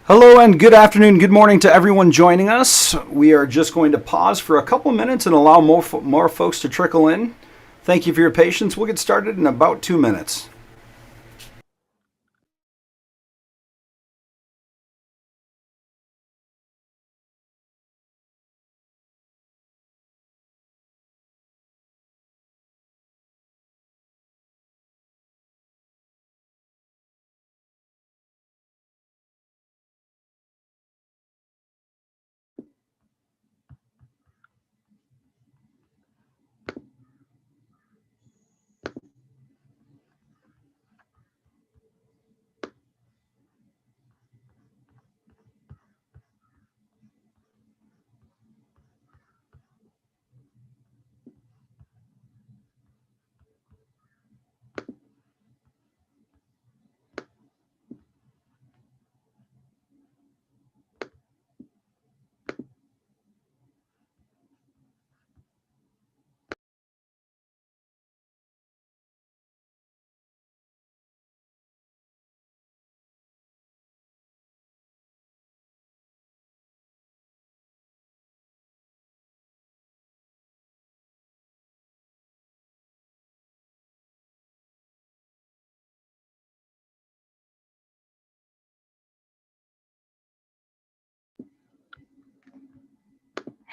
Hello and good afternoon, good morning to everyone joining us. We are just going to pause for a couple of minutes and allow more folks to trickle in. Thank you for your patience. We'll get started in about 2 minutes.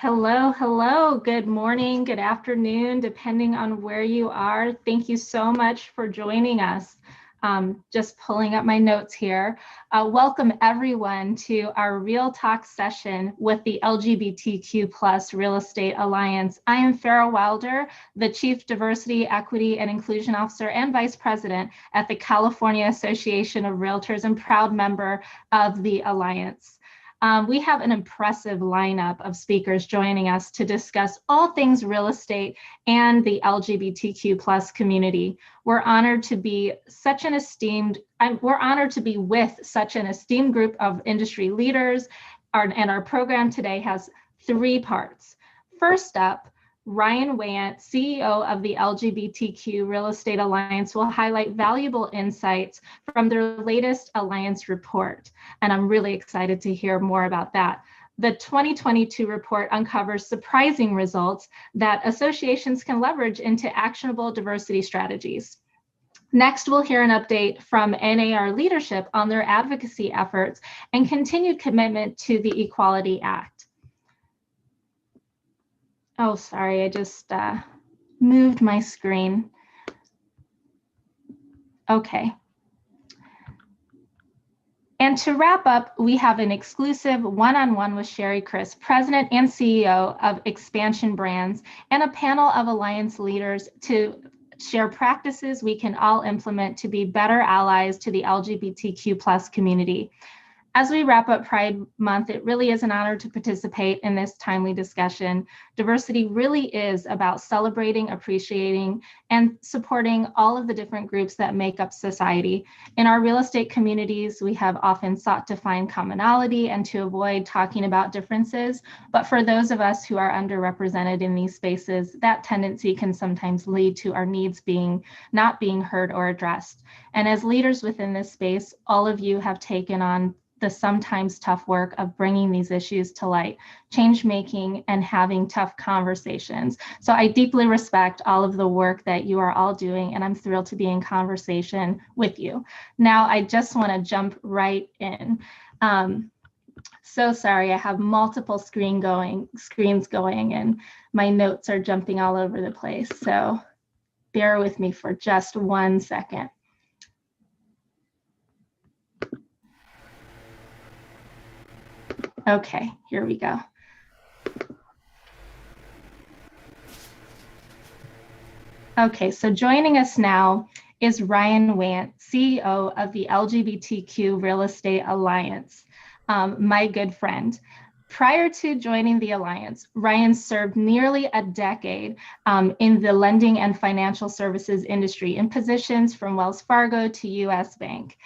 Hello. Good morning, good afternoon, depending on where you are. Thank you so much for joining us. Just pulling up my notes here. Welcome everyone to our Real Talk session with the LGBTQ plus Real Estate Alliance. I am Farah Wilder, the Chief Diversity, Equity, and Inclusion Officer and Vice President at the California Association of Realtors and proud member of the Alliance. We have an impressive lineup of speakers joining us to discuss all things real estate and the LGBTQ plus community. We're honored to be with such an esteemed group of industry leaders. Our program today has three parts. First up, Ryan Want, CEO of the LGBTQ Real Estate Alliance, will highlight valuable insights from their latest Alliance report. And I'm really excited to hear more about that. The 2022 report uncovers surprising results that associations can leverage into actionable diversity strategies. Next, we'll hear an update from NAR leadership on their advocacy efforts and continued commitment to the Equality Act. Oh, sorry, I just moved my screen. Okay. And to wrap up, we have an exclusive one-on-one with Sherry Chris, President and CEO of Expansion Brands, and a panel of Alliance leaders to share practices we can all implement to be better allies to the LGBTQ plus community. As we wrap up Pride Month, it really is an honor to participate in this timely discussion. Diversity really is about celebrating, appreciating, and supporting all of the different groups that make up society. In our real estate communities, we have often sought to find commonality and to avoid talking about differences. But for those of us who are underrepresented in these spaces, that tendency can sometimes lead to our needs not being heard or addressed. And as leaders within this space, all of you have taken on the sometimes tough work of bringing these issues to light, change making, and having tough conversations. So I deeply respect all of the work that you are all doing, and I'm thrilled to be in conversation with you. Now, I just want to jump right in. So sorry, I have multiple screens going, and my notes are jumping all over the place. So bear with me for just 1 second. Okay, here we go. Okay, so joining us now is Ryan Want, CEO of the LGBTQ Real Estate Alliance, my good friend. Prior to joining the Alliance, Ryan served nearly a decade in the lending and financial services industry in positions from Wells Fargo to US Bank.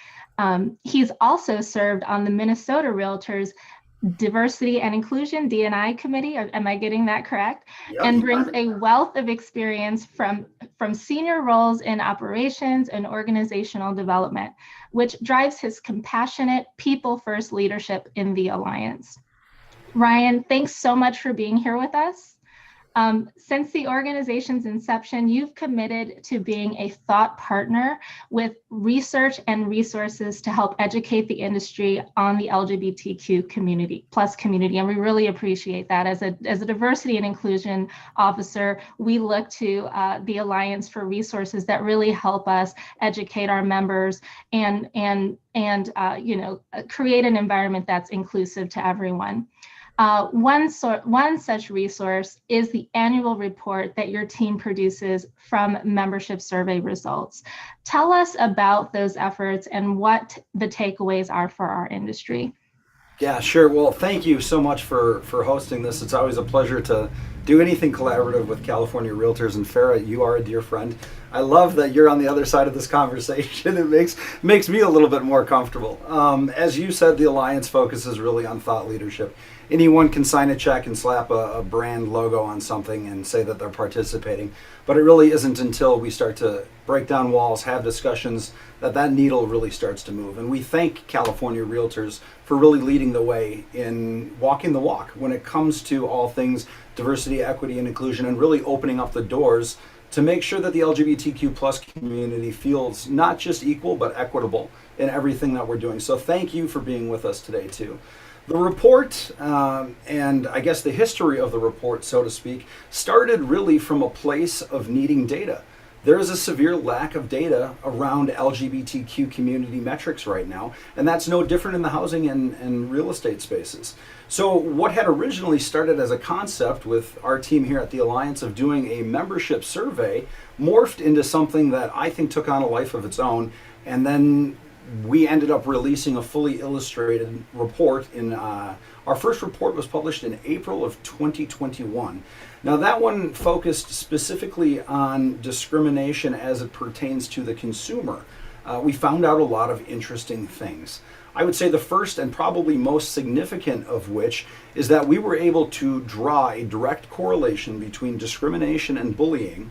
He's also served on the Minnesota Realtors Diversity and Inclusion, D&I Committee, am I getting that correct? Yep, And you brings got it. a wealth of experience from senior roles in operations and organizational development, which drives his compassionate, people-first leadership in the Alliance. Ryan, thanks so much for being here with us. Since the organization's inception, you've committed to being a thought partner with research and resources to help educate the industry on the LGBTQ community, and we really appreciate that. As a diversity and inclusion officer, we look to the Alliance for resources that really help us educate our members and create an environment that's inclusive to everyone. One such resource is the annual report that your team produces from membership survey results. Tell us about those efforts and what the takeaways are for our industry. Yeah, sure. Well, thank you so much for hosting this. It's always a pleasure to do anything collaborative with California Realtors. And Farah, you are a dear friend. I love that you're on the other side of this conversation. It makes me a little bit more comfortable. As you said, the Alliance focuses really on thought leadership. Anyone can sign a check and slap a brand logo on something and say that they're participating. But it really isn't until we start to break down walls, have discussions, that needle really starts to move. And we thank California Realtors for really leading the way in walking the walk when it comes to all things diversity, equity, and inclusion, and really opening up the doors to make sure that the LGBTQ plus community feels not just equal, but equitable in everything that we're doing. So thank you for being with us today, too. The report, and I guess the history of the report, so to speak, started really from a place of needing data. There is a severe lack of data around LGBTQ community metrics right now, and that's no different in the housing and real estate spaces. So what had originally started as a concept with our team here at the Alliance of doing a membership survey morphed into something that I think took on a life of its own, and then we ended up releasing a fully illustrated report. Our first report was published in April of 2021. Now that one focused specifically on discrimination as it pertains to the consumer. We found out a lot of interesting things. I would say the first and probably most significant of which is that we were able to draw a direct correlation between discrimination and bullying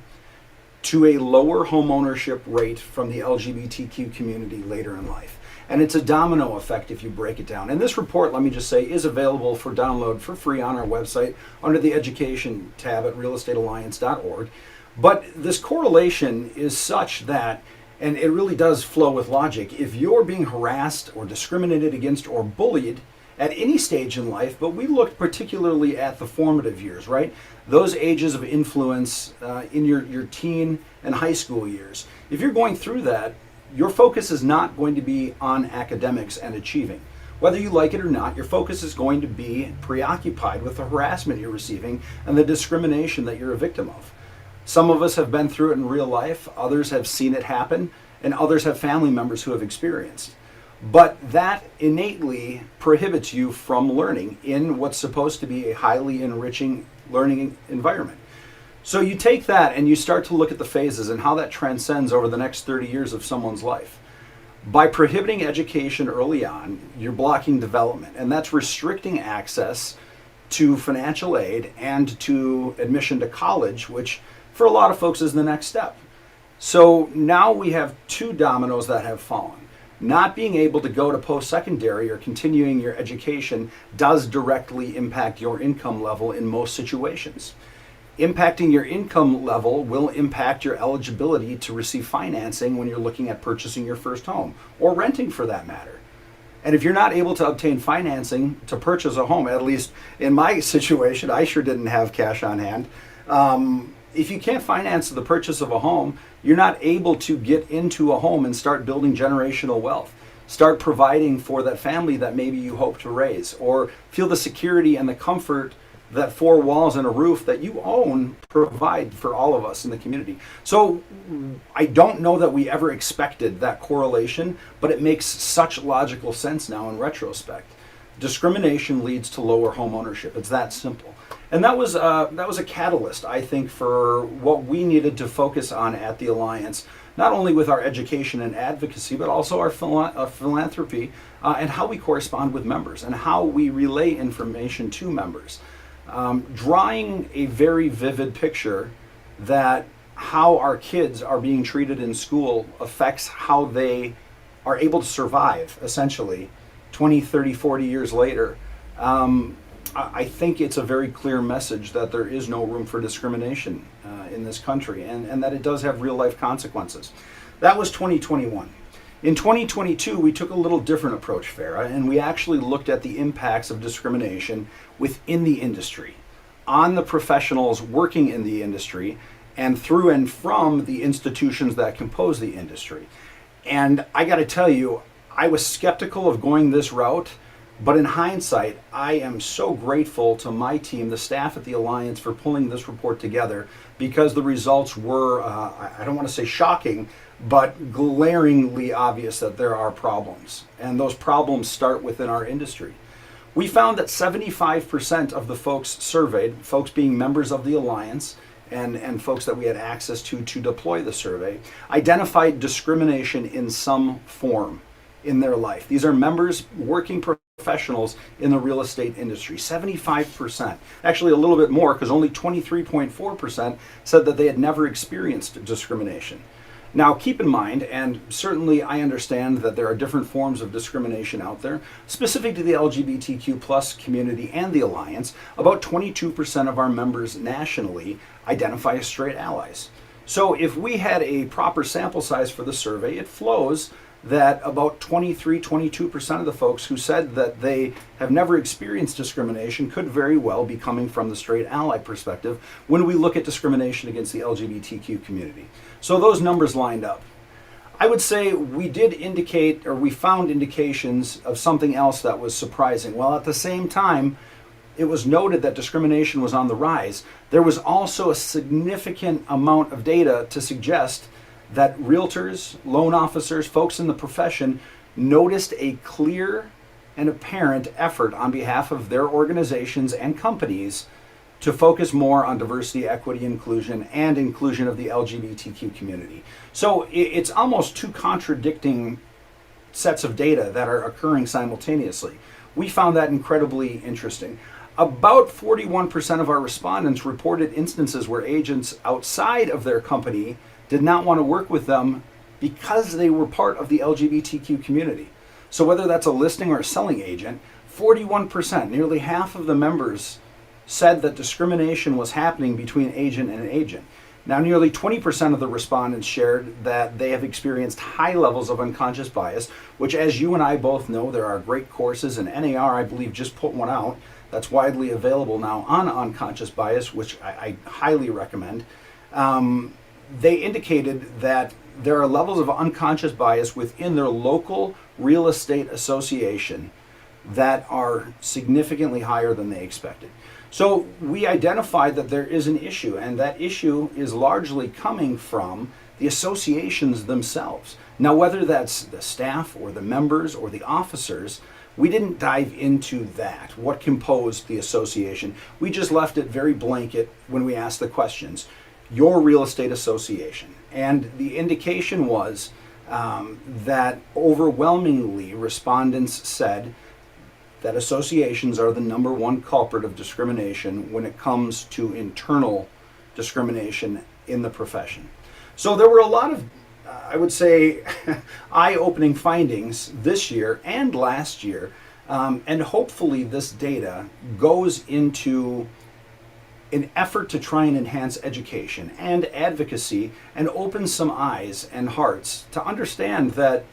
to a lower homeownership rate from the LGBTQ community later in life. And it's a domino effect if you break it down. And this report, let me just say, is available for download for free on our website under the Education tab at realestatealliance.org. But this correlation is such that, and it really does flow with logic, if you're being harassed or discriminated against or bullied at any stage in life, but we looked particularly at the formative years, right? Those ages of influence in your teen and high school years. If you're going through that, your focus is not going to be on academics and achieving. Whether you like it or not, your focus is going to be preoccupied with the harassment you're receiving and the discrimination that you're a victim of. Some of us have been through it in real life, others have seen it happen, and others have family members who have experienced. But that innately prohibits you from learning in what's supposed to be a highly enriching learning environment. So you take that and you start to look at the phases and how that transcends over the next 30 years of someone's life. By prohibiting education early on, you're blocking development, and that's restricting access to financial aid and to admission to college, which for a lot of folks is the next step. So now we have two dominoes that have fallen. Not being able to go to post-secondary or continuing your education does directly impact your income level in most situations. Impacting your income level will impact your eligibility to receive financing when you're looking at purchasing your first home or renting for that matter. And if you're not able to obtain financing to purchase a home, at least in my situation, I sure didn't have cash on hand. If you can't finance the purchase of a home, you're not able to get into a home and start building generational wealth. Start providing for that family that maybe you hope to raise, or feel the security and the comfort that four walls and a roof that you own provide for all of us in the community. So I don't know that we ever expected that correlation, but it makes such logical sense now in retrospect. Discrimination leads to lower home ownership. It's that simple. And that was a catalyst, I think, for what we needed to focus on at the Alliance, not only with our education and advocacy, but also our philanthropy and how we correspond with members and how we relay information to members. Drawing a very vivid picture that how our kids are being treated in school affects how they are able to survive, essentially, 20, 30, 40 years later. I think it's a very clear message that there is no room for discrimination in this country, and that it does have real life consequences. That was 2021. In 2022, we took a little different approach, Farah, and we actually looked at the impacts of discrimination within the industry, on the professionals working in the industry, and through and from the institutions that compose the industry. And I got to tell you, I was skeptical of going this route, but in hindsight, I am so grateful to my team, the staff at the Alliance, for pulling this report together, because the results were, I don't want to say shocking, but glaringly obvious that there are problems. And those problems start within our industry. We found that 75% of the folks surveyed, folks being members of the Alliance, and folks that we had access to deploy the survey, identified discrimination in some form in their life. These are members, working professionals in the real estate industry. 75%, actually a little bit more, because only 23.4% said that they had never experienced discrimination. Now, keep in mind, and certainly I understand that there are different forms of discrimination out there, specific to the LGBTQ plus community and the Alliance. About 22% of our members nationally identify as straight allies. So if we had a proper sample size for the survey, it flows that about 23, 22% of the folks who said that they have never experienced discrimination could very well be coming from the straight ally perspective when we look at discrimination against the LGBTQ community. So those numbers lined up. I would say we did indicate, or we found indications of something else that was surprising. While at the same time, it was noted that discrimination was on the rise, there was also a significant amount of data to suggest that realtors, loan officers, folks in the profession noticed a clear and apparent effort on behalf of their organizations and companies to focus more on diversity, equity, inclusion, and inclusion of the LGBTQ community. So it's almost two contradicting sets of data that are occurring simultaneously. We found that incredibly interesting. About 41% of our respondents reported instances where agents outside of their company did not want to work with them because they were part of the LGBTQ community. So whether that's a listing or a selling agent, 41%, nearly half of the members, said that discrimination was happening between agent and agent. Now, nearly 20% of the respondents shared that they have experienced high levels of unconscious bias, which, as you and I both know, there are great courses, and NAR, I believe, just put one out that's widely available now on unconscious bias, which I highly recommend. They indicated that there are levels of unconscious bias within their local real estate association that are significantly higher than they expected. So we identified that there is an issue, and that issue is largely coming from the associations themselves. Now, whether that's the staff or the members or the officers, we didn't dive into that, what composed the association. We just left it very blanket when we asked the questions. Your real estate association. And the indication was that overwhelmingly respondents said that associations are the number one culprit of discrimination when it comes to internal discrimination in the profession. So there were a lot of, I would say, eye-opening findings this year and last year, and hopefully this data goes into an effort to try and enhance education and advocacy and open some eyes and hearts to understand that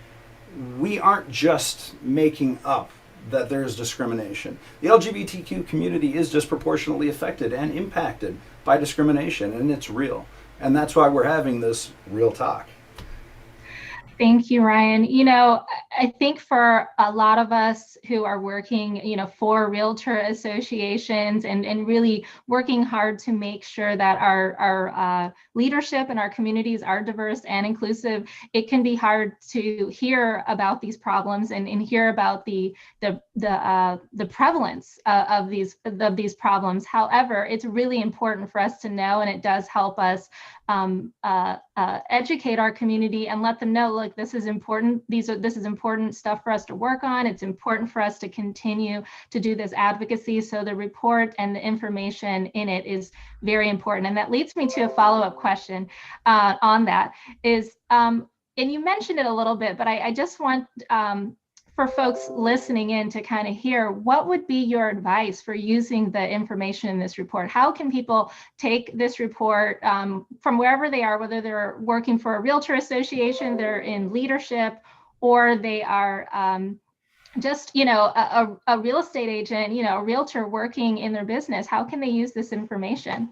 we aren't just making up that there's discrimination. The LGBTQ community is disproportionately affected and impacted by discrimination, and it's real. And that's why we're having this real talk. Thank you, Ryan. I think for a lot of us who are working, for realtor associations and really working hard to make sure that our leadership and our communities are diverse and inclusive, it can be hard to hear about these problems and hear about the prevalence of these problems. However, it's really important for us to know, and it does help us educate our community and let them know, like, this is important. This is important stuff for us to work on. It's important for us to continue to do this advocacy. So the report and the information in it is very important. And that leads me to a follow-up question on that is, and you mentioned it a little bit, but I just want for folks listening in to kind of hear, what would be your advice for using the information in this report? How can people take this report from wherever they are, whether they're working for a realtor association, they're in leadership, or they are just, a real estate agent, a realtor working in their business? How can they use this information?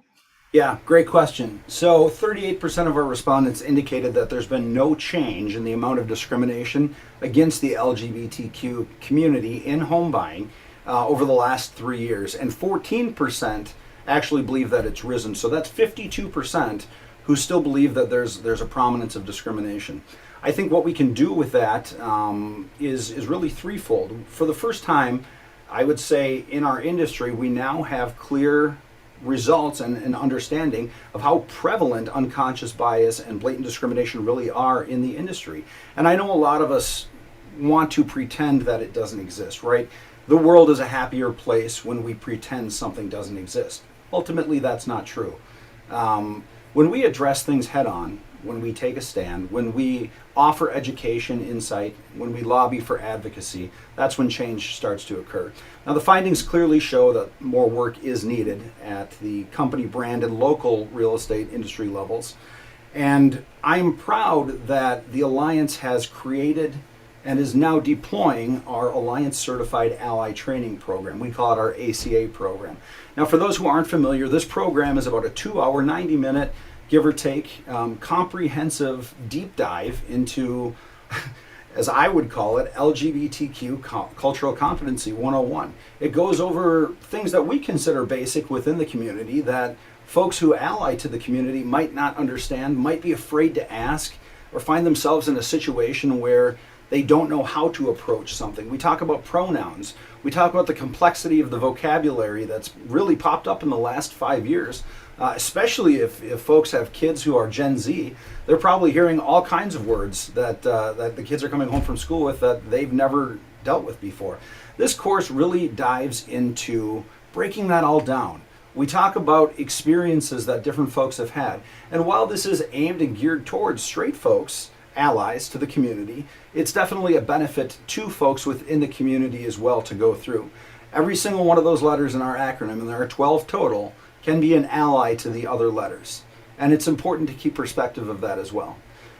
Yeah, great question. So 38% of our respondents indicated that there's been no change in the amount of discrimination against the LGBTQ community in home buying over the last 3 years. And 14% actually believe that it's risen. So that's 52% who still believe that there's a prominence of discrimination. I think what we can do with that is really threefold. For the first time, I would say in our industry, we now have clear results and an understanding of how prevalent unconscious bias and blatant discrimination really are in the industry. And I know a lot of us want to pretend that it doesn't exist, right? The world is a happier place when we pretend something doesn't exist. Ultimately, that's not true. When we address things head on, when we take a stand, when we offer education, insight, when we lobby for advocacy, that's when change starts to occur. Now, the findings clearly show that more work is needed at the company, brand, and local real estate industry levels. And I'm proud that the Alliance has created and is now deploying our Alliance Certified Ally Training Program. We call it our ACA program. Now, for those who aren't familiar, this program is about a 2-hour, 90-minute, give or take, comprehensive deep dive into, as I would call it, LGBTQ Cultural Competency 101. It goes over things that we consider basic within the community that folks who ally to the community might not understand, might be afraid to ask, or find themselves in a situation where they don't know how to approach something. We talk about pronouns. We talk about the complexity of the vocabulary that's really popped up in the last 5 years. Especially if folks have kids who are Gen Z, they're probably hearing all kinds of words that the kids are coming home from school with that they've never dealt with before. This course really dives into breaking that all down. We talk about experiences that different folks have had. And while this is aimed and geared towards straight folks, allies to the community, it's definitely a benefit to folks within the community as well to go through. Every single one of those letters in our acronym, and there are 12 total, can be an ally to the other letters. And it's important to keep perspective of that as well.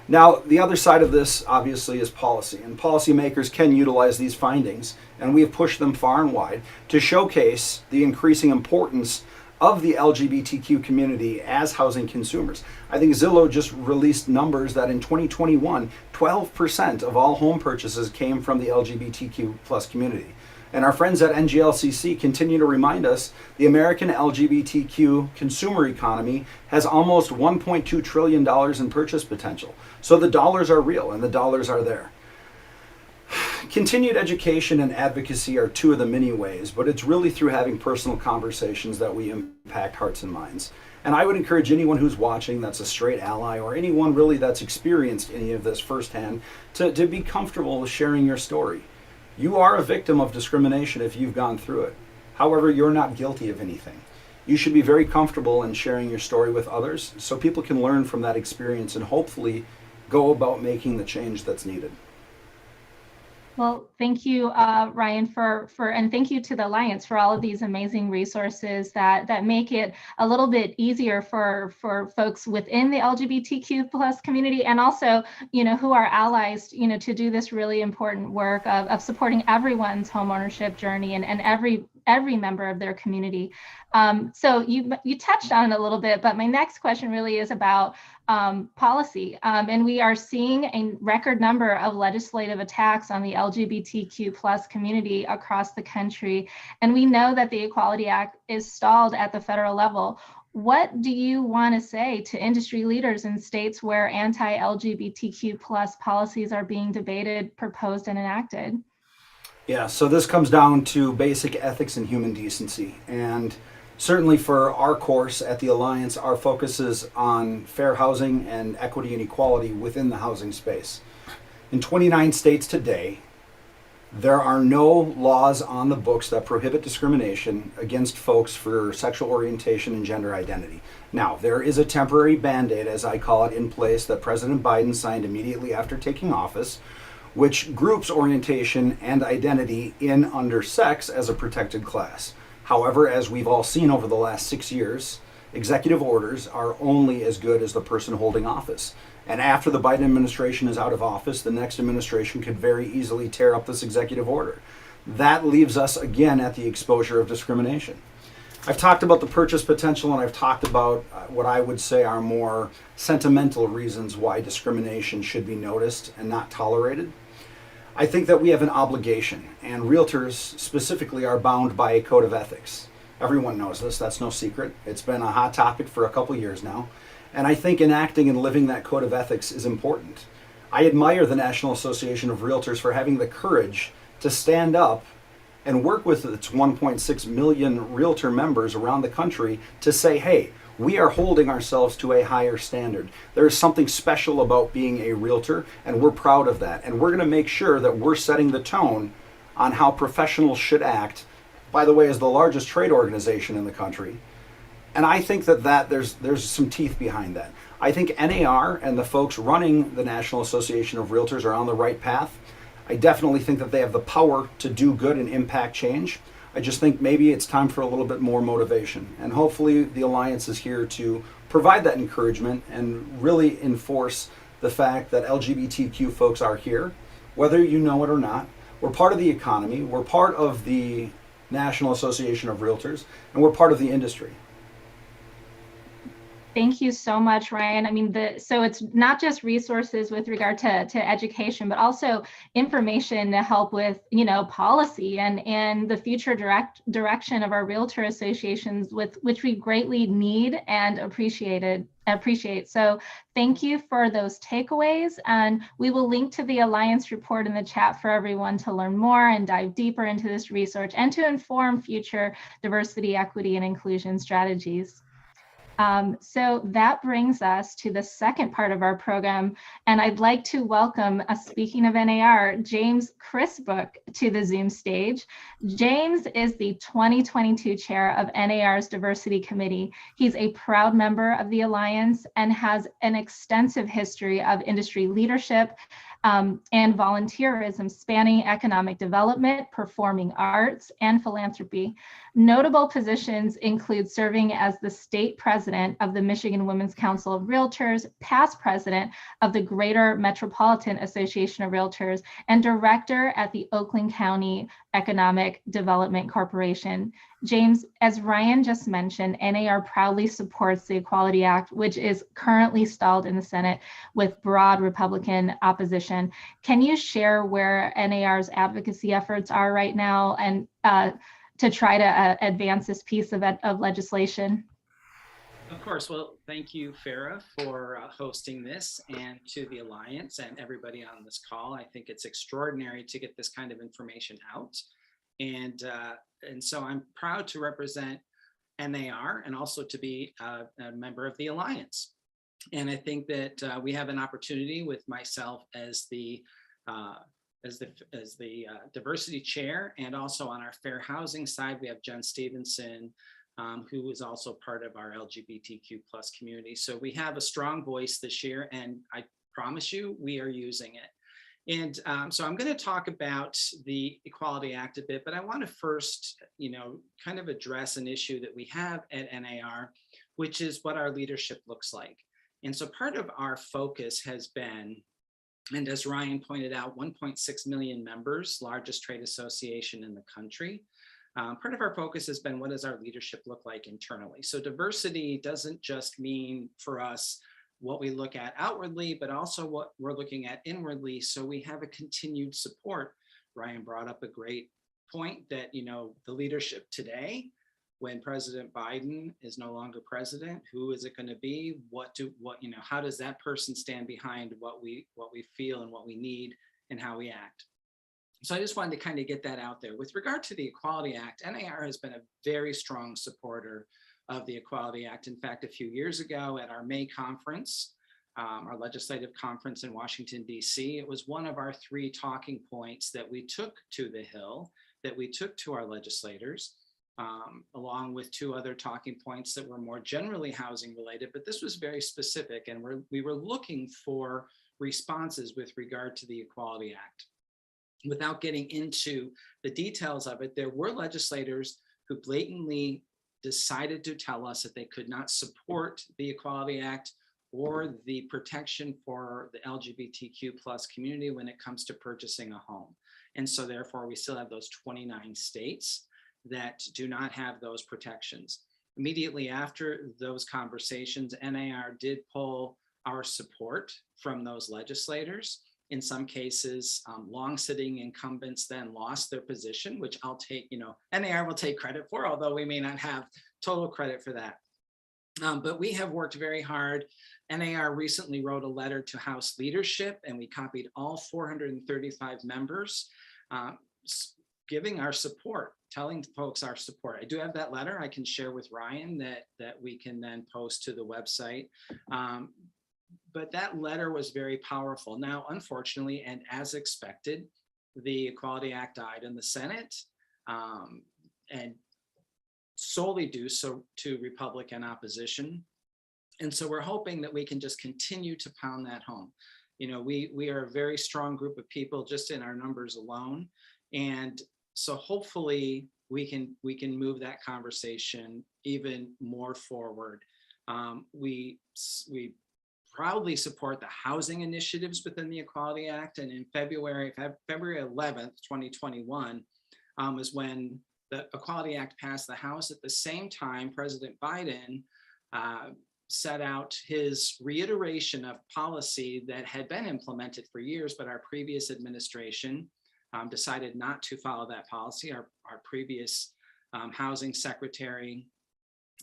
Now, the other side of this, obviously, is policy. And policymakers can utilize these findings, and we have pushed them far and wide, to showcase the increasing importance of the LGBTQ community as housing consumers. I think Zillow just released numbers that in 2021, 12% of all home purchases came from the LGBTQ plus community. And our friends at NGLCC continue to remind us the American LGBTQ consumer economy has almost $1.2 trillion in purchase potential. So the dollars are real and the dollars are there. Continued education and advocacy are two of the many ways, but it's really through having personal conversations that we impact hearts and minds. And I would encourage anyone who's watching that's a straight ally, or anyone really that's experienced any of this firsthand, to be comfortable with sharing your story. You are a victim of discrimination if you've gone through it. However, you're not guilty of anything. You should be very comfortable in sharing your story with others so people can learn from that experience and hopefully go about making the change that's needed. Well, thank you, Ryan, and thank you to the Alliance for all of these amazing resources that make it a little bit easier for folks within the LGBTQ plus community, and also, who are allies, to do this really important work of supporting everyone's homeownership journey and every every member of their community. So you touched on it a little bit, but my next question really is about policy. And we are seeing a record number of legislative attacks on the LGBTQ plus community across the country. And we know that the Equality Act is stalled at the federal level. What do you want to say to industry leaders in states where anti-LGBTQ plus policies are being debated, proposed, and enacted? Yeah, so this comes down to basic ethics and human decency. And certainly for our course at the Alliance, our focus is on fair housing and equity and equality within the housing space. In 29 states today, there are no laws on the books that prohibit discrimination against folks for sexual orientation and gender identity. Now, there is a temporary band-aid, as I call it, in place that President Biden signed immediately after taking office, which groups orientation and identity in under sex as a protected class. However, as we've all seen over the last 6 years, executive orders are only as good as the person holding office. And after the Biden administration is out of office, the next administration could very easily tear up this executive order. That leaves us again at the exposure of discrimination. I've talked about the purchase potential, and I've talked about what I would say are more sentimental reasons why discrimination should be noticed and not tolerated. I think that we have an obligation, and realtors specifically are bound by a code of ethics. Everyone knows this, that's no secret. It's been a hot topic for a couple years now. And I think enacting and living that code of ethics is important. I admire the National Association of Realtors for having the courage to stand up and work with its 1.6 million realtor members around the country to say, hey, we are holding ourselves to a higher standard. There is something special about being a realtor, and we're proud of that. And we're going to make sure that we're setting the tone on how professionals should act, by the way, as the largest trade organization in the country. And I think that there's some teeth behind that. I think NAR and the folks running the National Association of Realtors are on the right path. I definitely think that they have the power to do good and impact change. I just think maybe it's time for a little bit more motivation. And hopefully the Alliance is here to provide that encouragement and really enforce the fact that LGBTQ folks are here, whether you know it or not. We're part of the economy, we're part of the National Association of Realtors, and we're part of the industry. Thank you so much, Ryan. I mean, so it's not just resources with regard to education, but also information to help with, policy and the future direction of our realtor associations, which we greatly need and appreciate. So thank you for those takeaways. And we will link to the Alliance report in the chat for everyone to learn more and dive deeper into this research and to inform future diversity, equity, and inclusion strategies. So that brings us to the second part of our program, and I'd like to welcome, speaking of NAR, James Christbook to the Zoom stage. James is the 2022 chair of NAR's Diversity Committee. He's a proud member of the Alliance and has an extensive history of industry leadership and volunteerism spanning economic development, performing arts, and philanthropy. Notable positions include serving as the state president of the Michigan Women's Council of Realtors, past president of the Greater Metropolitan Association of Realtors, and director at the Oakland County Economic Development Corporation. James, as Ryan just mentioned, NAR proudly supports the Equality Act, which is currently stalled in the Senate with broad Republican opposition. Can you share where NAR's advocacy efforts are right now and to try to advance this piece of legislation? Of course. Well, thank you, Farah, for hosting this, and to the Alliance and everybody on this call. I think it's extraordinary to get this kind of information out. And so I'm proud to represent NAR and also to be a member of the Alliance. And I think that we have an opportunity with myself as the diversity chair, and also on our fair housing side, we have Jen Stevenson, who is also part of our LGBTQ plus community. So we have a strong voice this year, and I promise you, we are using it. And so I'm going to talk about the Equality Act a bit, but I want to first, kind of address an issue that we have at NAR, which is what our leadership looks like. And so part of our focus has been, and as Ryan pointed out, 1.6 million members, largest trade association in the country. part of our focus has been, what does our leadership look like internally? So diversity doesn't just mean for us what we look at outwardly, but also what we're looking at inwardly. So we have a continued support. Ryan brought up a great point that, the leadership today, when President Biden is no longer president, who is it going to be? How does that person stand behind what we feel and what we need and how we act? So I just wanted to kind of get that out there. With regard to the Equality Act, NAR has been a very strong supporter of the Equality Act. In fact, a few years ago at our May conference, our legislative conference in Washington, D.C., it was one of our 3 talking points that we took to the Hill, that we took to our legislators, along with 2 other talking points that were more generally housing related, but this was very specific, and we were looking for responses with regard to the Equality Act. Without getting into the details of it, there were legislators who blatantly decided to tell us that they could not support the Equality Act or the protection for the LGBTQ plus community when it comes to purchasing a home. And so therefore, we still have those 29 states that do not have those protections. Immediately after those conversations, NAR did pull our support from those legislators. In some cases, long-sitting incumbents then lost their position, which I'll take, NAR will take credit for, although we may not have total credit for that. But we have worked very hard. NAR recently wrote a letter to House leadership, and we copied all 435 members, giving our support, telling folks our support. I do have that letter I can share with Ryan that we can then post to the website. But that letter was very powerful. Now, unfortunately, and as expected, the Equality Act died in the Senate, and solely due to Republican opposition. And so we're hoping that we can just continue to pound that home. We are a very strong group of people just in our numbers alone. And so hopefully we can move that conversation even more forward. We proudly support the housing initiatives within the Equality Act. And in February 11th, 2021, is when the Equality Act passed the House. At the same time, President Biden set out his reiteration of policy that had been implemented for years, but our previous administration decided not to follow that policy. Our previous housing secretary,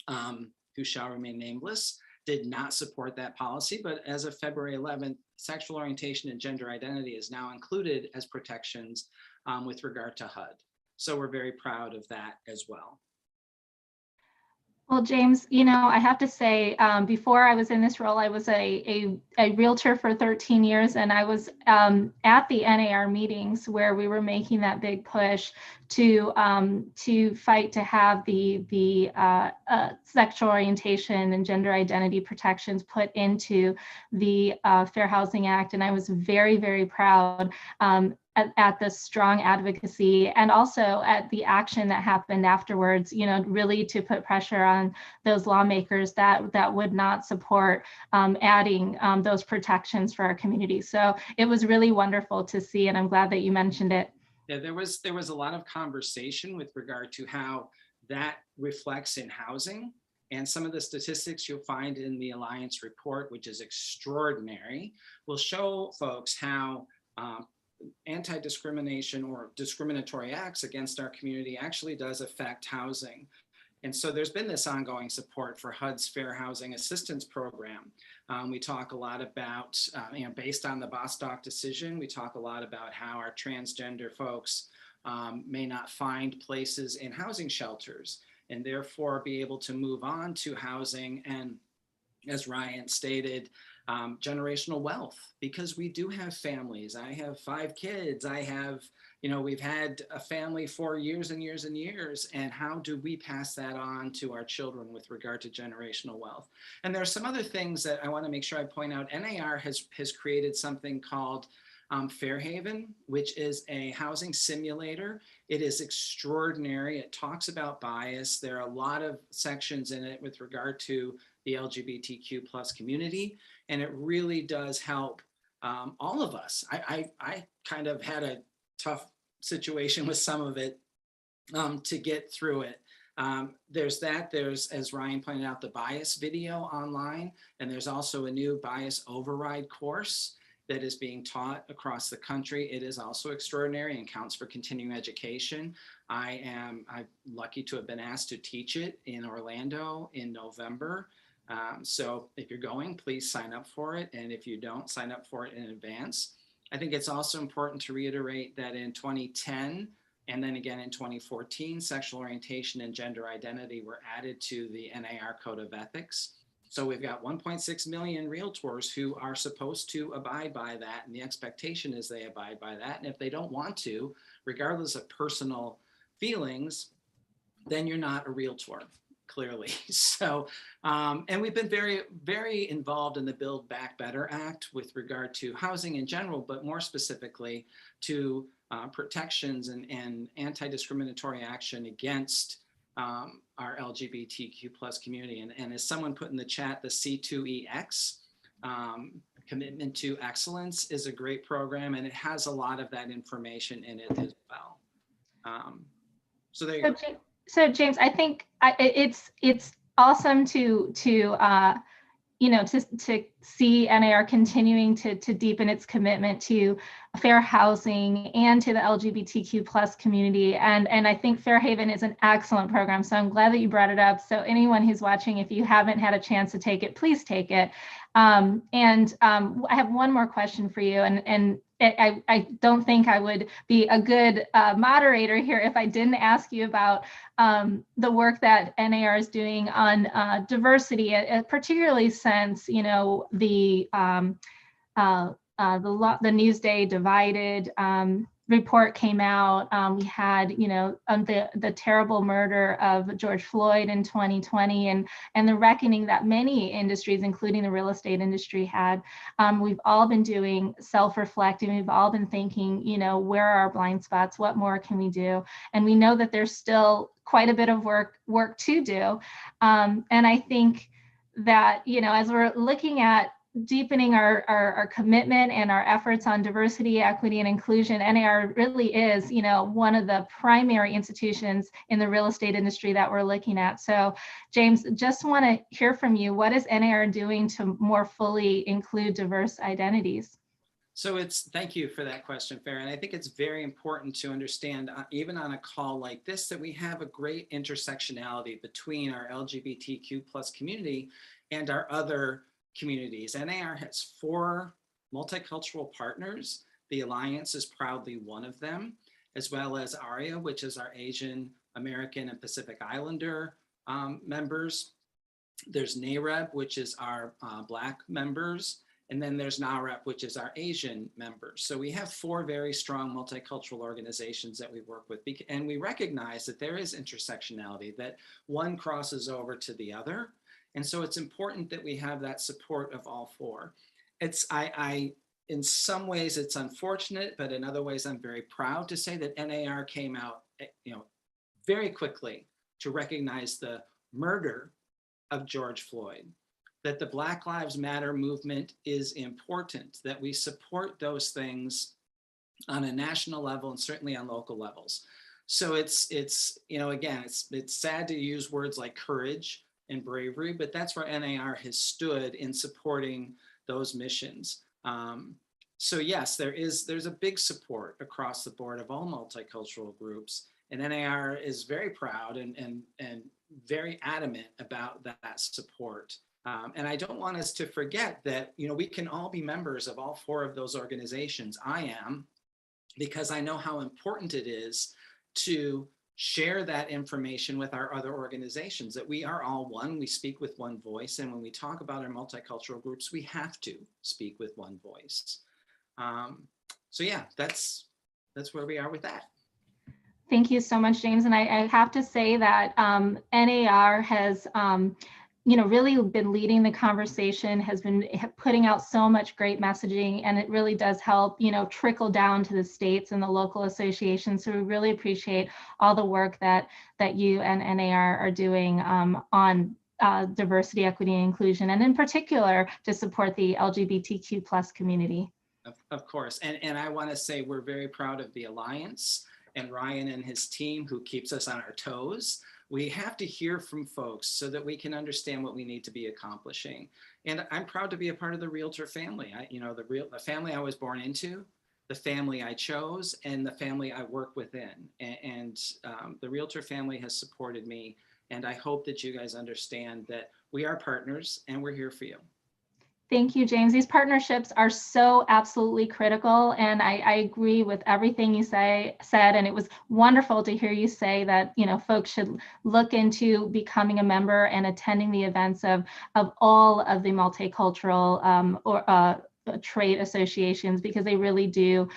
who shall remain nameless, did not support that policy, but as of February 11th, sexual orientation and gender identity is now included as protections with regard to HUD. So we're very proud of that as well. Well, James, I have to say, before I was in this role, I was a realtor for 13 years, and I was at the NAR meetings where we were making that big push to fight to have the sexual orientation and gender identity protections put into the Fair Housing Act, and I was very, very proud at the strong advocacy and also at the action that happened afterwards, really to put pressure on those lawmakers that would not support adding those protections for our community. So it was really wonderful to see, and I'm glad that you mentioned it. Yeah, there was a lot of conversation with regard to how that reflects in housing. And some of the statistics you'll find in the Alliance report, which is extraordinary, will show folks how anti-discrimination or discriminatory acts against our community actually does affect housing. And so there's been this ongoing support for HUD's Fair Housing Assistance Program. We talk a lot about, based on the Bostock decision, we talk a lot about how our transgender folks may not find places in housing shelters and therefore be able to move on to housing. And as Ryan stated, generational wealth, because we do have families. I have 5 kids. I have, we've had a family for years and years and years. And how do we pass that on to our children with regard to generational wealth? And there are some other things that I want to make sure I point out. NAR has created something called Fairhaven, which is a housing simulator. It is extraordinary. It talks about bias. There are a lot of sections in it with regard to the LGBTQ plus community, and it really does help all of us. I kind of had a tough situation with some of it to get through it. There's that, there's, as Ryan pointed out, the bias video online, and there's also a new bias override course that is being taught across the country. It is also extraordinary and counts for continuing education. I'm lucky to have been asked to teach it in Orlando in November. So if you're going, please sign up for it. And if you don't, sign up for it in advance. I think it's also important to reiterate that in 2010, and then again in 2014, sexual orientation and gender identity were added to the NAR Code of Ethics. So we've got 1.6 million realtors who are supposed to abide by that, and the expectation is they abide by that. And if they don't want to, regardless of personal feelings, then you're not a realtor, clearly. So, and we've been very, very involved in the Build Back Better Act with regard to housing in general, but more specifically to protections and anti-discriminatory action against our LGBTQ plus community. And as someone put in the chat, the C2EX, Commitment to Excellence, is a great program, and it has a lot of that information in it as well. So there you go. So James, I think it's awesome to see NAR continuing to deepen its commitment to fair housing and to the LGBTQ plus community. And I think Fairhaven is an excellent program. So I'm glad that you brought it up. So anyone who's watching, if you haven't had a chance to take it, please take it. I have one more question for you. And I don't think I would be a good moderator here if I didn't ask you about the work that NAR is doing on diversity, particularly since, the Newsday Divided report came out. We had, the terrible murder of George Floyd in 2020, and the reckoning that many industries, including the real estate industry, had. We've all been doing self-reflecting. We've all been thinking, where are our blind spots? What more can we do? And we know that there's still quite a bit of work to do. And I think that, as we're looking at deepening our commitment and our efforts on diversity, equity, and inclusion, NAR really is, one of the primary institutions in the real estate industry that we're looking at. So, James, just want to hear from you. What is NAR doing to more fully include diverse identities? So thank you for that question, Farah. And I think it's very important to understand, even on a call like this, that we have a great intersectionality between our LGBTQ plus community and our other communities. NAR has 4 multicultural partners. The Alliance is proudly one of them, as well as ARIA, which is our Asian American and Pacific Islander members. There's NAREB, which is our Black members. And then there's NAREP, which is our Asian members. So we have 4 very strong multicultural organizations that we work with. And we recognize that there is intersectionality, that one crosses over to the other. And so it's important that we have that support of all 4. In some ways it's unfortunate, but in other ways I'm very proud to say that NAR came out, very quickly to recognize the murder of George Floyd, that the Black Lives Matter movement is important, that we support those things on a national level and certainly on local levels. So it's again, it's sad to use words like courage and bravery, but that's where NAR has stood in supporting those missions. So yes, there's a big support across the board of all multicultural groups, and NAR is very proud and very adamant about that support. And I don't want us to forget that, we can all be members of all 4 of those organizations. I am, because I know how important it is to share that information with our other organizations, that we are all one, we speak with one voice. And when we talk about our multicultural groups, we have to speak with one voice. So yeah, that's where we are with that. Thank you so much, James. And I have to say that NAR has really been leading the conversation, has been putting out so much great messaging, and it really does help, trickle down to the states and the local associations. So we really appreciate all the work that you and NAR are doing on diversity, equity, and inclusion, and in particular to support the LGBTQ plus community. Of course, and I want to say we're very proud of the Alliance and Ryan and his team who keeps us on our toes. We have to hear from folks so that we can understand what we need to be accomplishing. And I'm proud to be a part of the Realtor family. The family I was born into, the family I chose, and the family I work within. And the Realtor family has supported me. And I hope that you guys understand that we are partners and we're here for you. Thank you, James. These partnerships are so absolutely critical, and I agree with everything you said. And it was wonderful to hear you say that folks should look into becoming a member and attending the events of all of the multicultural trade associations, because they really do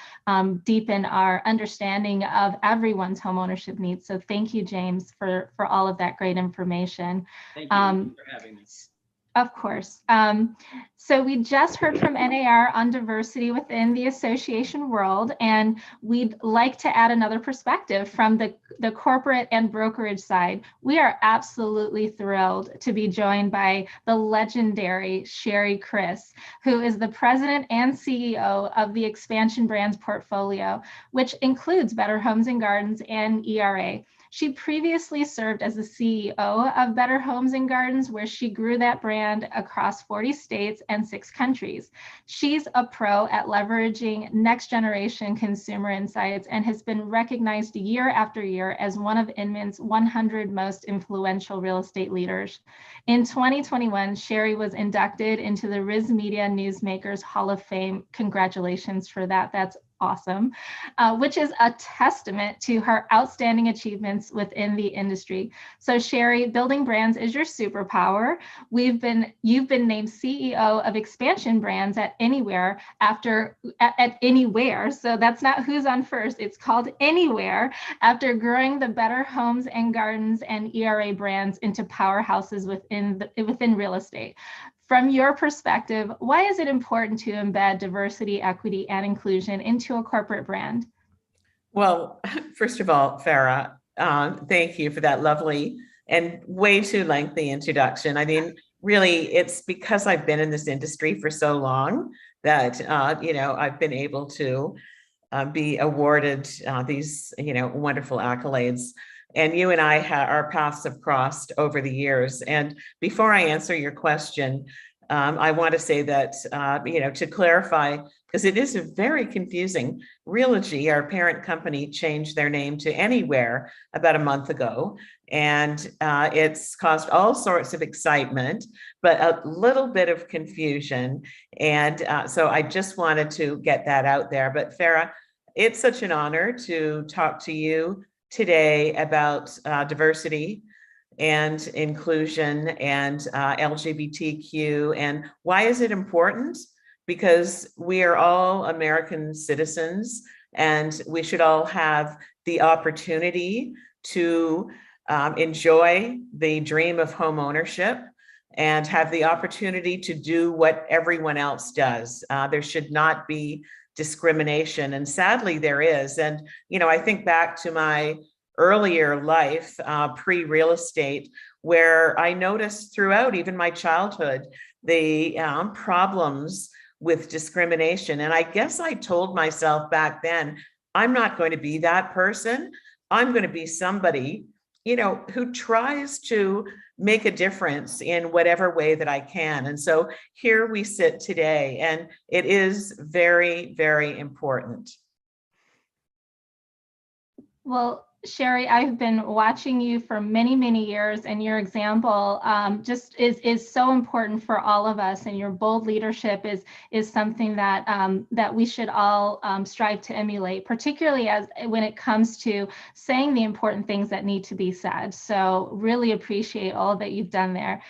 deepen our understanding of everyone's homeownership needs. So thank you, James, for all of that great information. Thank you for having me. Of course. So we just heard from NAR on diversity within the association world, and we'd like to add another perspective from the corporate and brokerage side. We are absolutely thrilled to be joined by the legendary Sherry Chris, who is the president and CEO of the Expansion Brands portfolio, which includes Better Homes and Gardens and ERA. She previously served as the CEO of Better Homes and Gardens, where she grew that brand across 40 states and 6 countries. She's a pro at leveraging next generation consumer insights and has been recognized year after year as one of Inman's 100 most influential real estate leaders. In 2021, Sherry was inducted into the Riz Media Newsmakers Hall of Fame. Congratulations for that. That's awesome, which is a testament to her outstanding achievements within the industry. So Sherry, building brands is your superpower. You've been named CEO of Expansion Brands at Anywhere at Anywhere. So that's not who's on first, it's called Anywhere, after growing the Better Homes and Gardens and ERA brands into powerhouses within real estate. From your perspective, why is it important to embed diversity, equity, and inclusion into a corporate brand? Well, first of all, Farah, thank you for that lovely and way too lengthy introduction. I mean, really, it's because I've been in this industry for so long that, I've been able to be awarded these, wonderful accolades. And you and I, our paths have crossed over the years. And before I answer your question, I want to say that, to clarify, because it is very confusing, Realogy, our parent company, changed their name to Anywhere about a month ago. And it's caused all sorts of excitement, but a little bit of confusion. And so I just wanted to get that out there. But Farah, it's such an honor to talk to you today about diversity and inclusion and LGBTQ. And why is it important? Because we are all American citizens and we should all have the opportunity to enjoy the dream of home ownership and have the opportunity to do what everyone else does. There should not be discrimination, and sadly there is. And I think back to my earlier life, pre-real estate, where I noticed throughout even my childhood the problems with discrimination. And I guess I told myself back then, I'm not going to be that person. I'm going to be somebody who tries to make a difference in whatever way that I can. And so here we sit today, and it is very, very important. Well, Sherry, I've been watching you for many, many years, and your example just is so important for all of us. And your bold leadership is something that that we should all strive to emulate, particularly when it comes to saying the important things that need to be said. So really appreciate all that you've done there.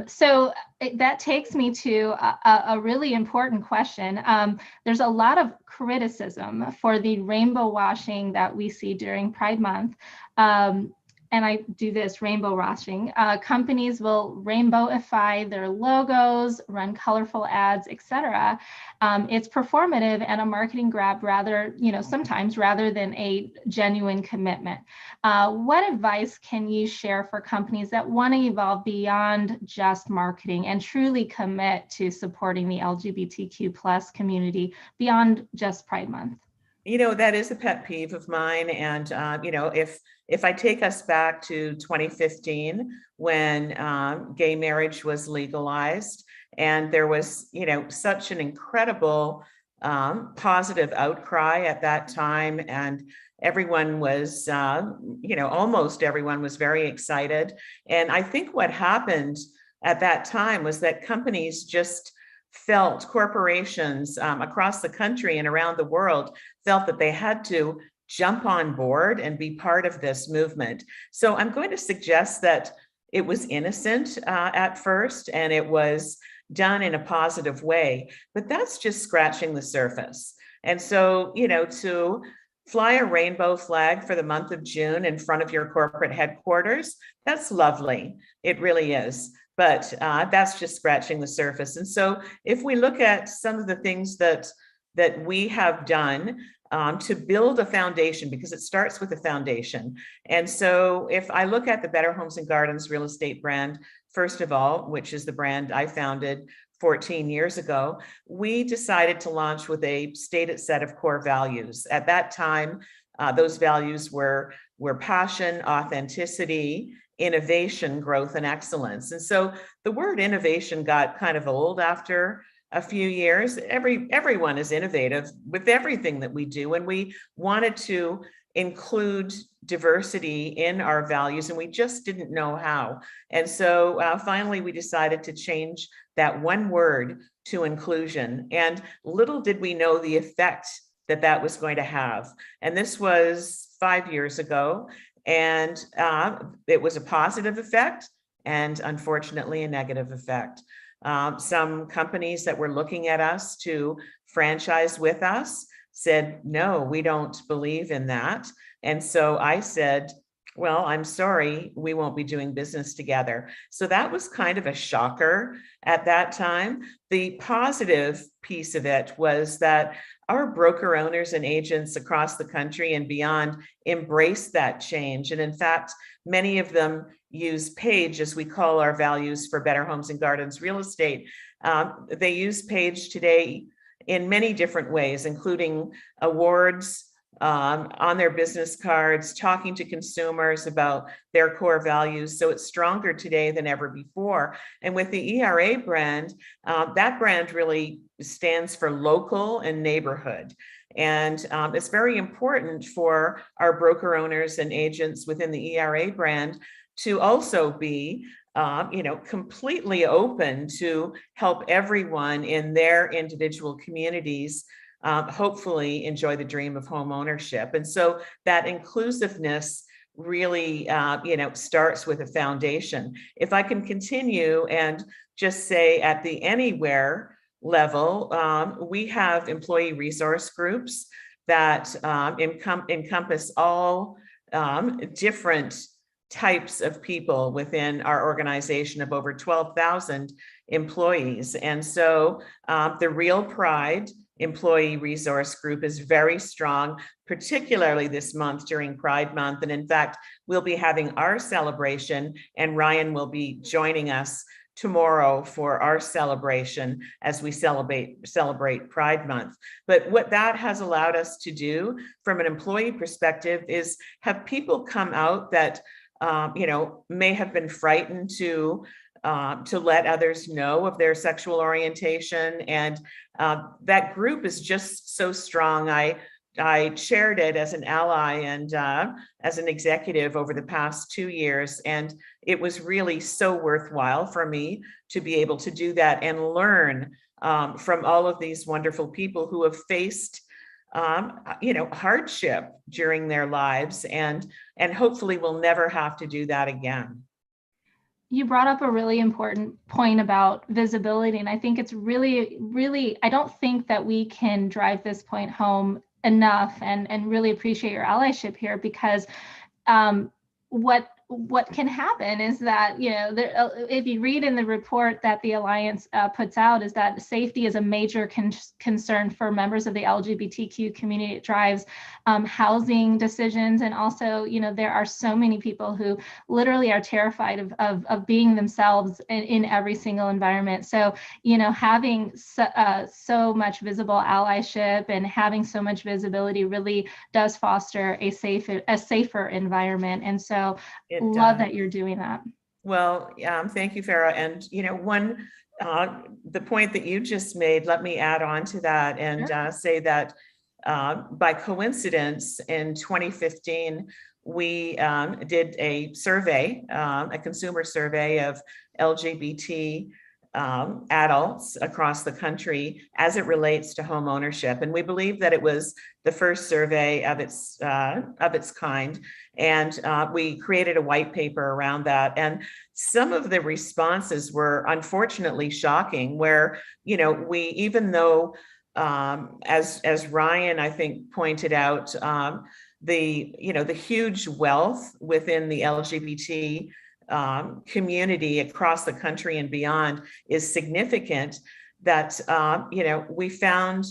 So that takes me to a really important question. There's a lot of criticism for the rainbow washing that we see during Pride Month. And I do this rainbow washing. Companies will rainbowify their logos, run colorful ads, etc. It's performative and a marketing grab sometimes rather than a genuine commitment. What advice can you share for companies that want to evolve beyond just marketing and truly commit to supporting the LGBTQ+ community beyond just Pride Month? That is a pet peeve of mine. And, if I take us back to 2015, when gay marriage was legalized, and there was, such an incredible positive outcry at that time. And everyone was, almost everyone was very excited. And I think what happened at that time was that companies just felt, corporations across the country and around the world felt that they had to jump on board and be part of this movement. So I'm going to suggest that it was innocent at first, and it was done in a positive way, but that's just scratching the surface. And so, to fly a rainbow flag for the month of June in front of your corporate headquarters, that's lovely. It really is. But that's just scratching the surface. And so if we look at some of the things that we have done to build a foundation, because it starts with a foundation. And so if I look at the Better Homes and Gardens real estate brand, first of all, which is the brand I founded 14 years ago, we decided to launch with a stated set of core values. At that time, those values were passion, authenticity, innovation, growth, and excellence. And so the word innovation got kind of old after a few years. Everyone is innovative with everything that we do, and we wanted to include diversity in our values, and we just didn't know how. And so finally, we decided to change that one word to inclusion. And little did we know the effect that was going to have. And this was 5 years ago. And it was a positive effect and unfortunately a negative effect. Some companies that were looking at us to franchise with us said, no, we don't believe in that. And so I said, well, I'm sorry, we won't be doing business together. So that was kind of a shocker at that time. The positive piece of it was that our broker owners and agents across the country and beyond embraced that change. And in fact, many of them use PAGE, as we call our values for Better Homes and Gardens real estate. They use PAGE today in many different ways, including awards, on their business cards, talking to consumers about their core values. So it's stronger today than ever before. And with the ERA brand, that brand really stands for local and neighborhood. And it's very important for our broker owners and agents within the ERA brand to also be completely open to help everyone in their individual communities hopefully enjoy the dream of home ownership. And so that inclusiveness really, starts with a foundation. If I can continue and just say at the anywhere level, we have employee resource groups that encompass all different types of people within our organization of over 12,000 employees. And so the Real Pride employee resource group is very strong, particularly this month during Pride Month. And in fact, we'll be having our celebration, and Ryan will be joining us tomorrow for our celebration as we celebrate Pride Month. But what that has allowed us to do from an employee perspective is have people come out that may have been frightened to let others know of their sexual orientation. And that group is just so strong. I chaired it as an ally and as an executive over the past 2 years. And it was really so worthwhile for me to be able to do that and learn from all of these wonderful people who have faced hardship during their lives, and hopefully will never have to do that again. You brought up a really important point about visibility, and I think it's really, really, I don't think that we can drive this point home enough, and really appreciate your allyship here, because what what can happen is that, if you read in the report that the Alliance puts out, is that safety is a major concern for members of the LGBTQ community. It drives housing decisions. And also, there are so many people who literally are terrified of being themselves in every single environment. So, having so much visible allyship and having so much visibility really does foster a safer environment. And so love that you're doing that. Well, thank you, Farah. And, the point that you just made, let me add on to that and say that by coincidence in 2015, we did a survey, a consumer survey of LGBT adults across the country as it relates to home ownership. And we believe that it was the first survey of its kind. And we created a white paper around that. And some of the responses were unfortunately shocking, where, we, even though, as Ryan, I think, pointed out, the huge wealth within the LGBT community across the country and beyond is significant, that, we found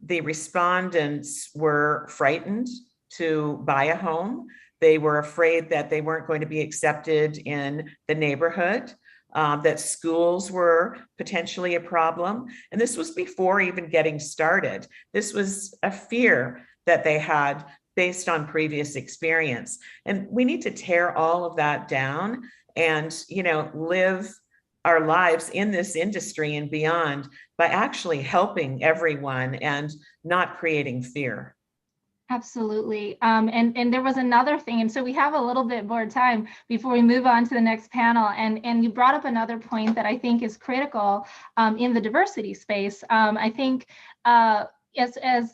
the respondents were frightened to buy a home. They were afraid that they weren't going to be accepted in the neighborhood, that schools were potentially a problem. And this was before even getting started. This was a fear that they had based on previous experience. And we need to tear all of that down and, live our lives in this industry and beyond by actually helping everyone and not creating fear. Absolutely. And there was another thing. And so we have a little bit more time before we move on to the next panel. And you brought up another point that I think is critical in the diversity space. I think as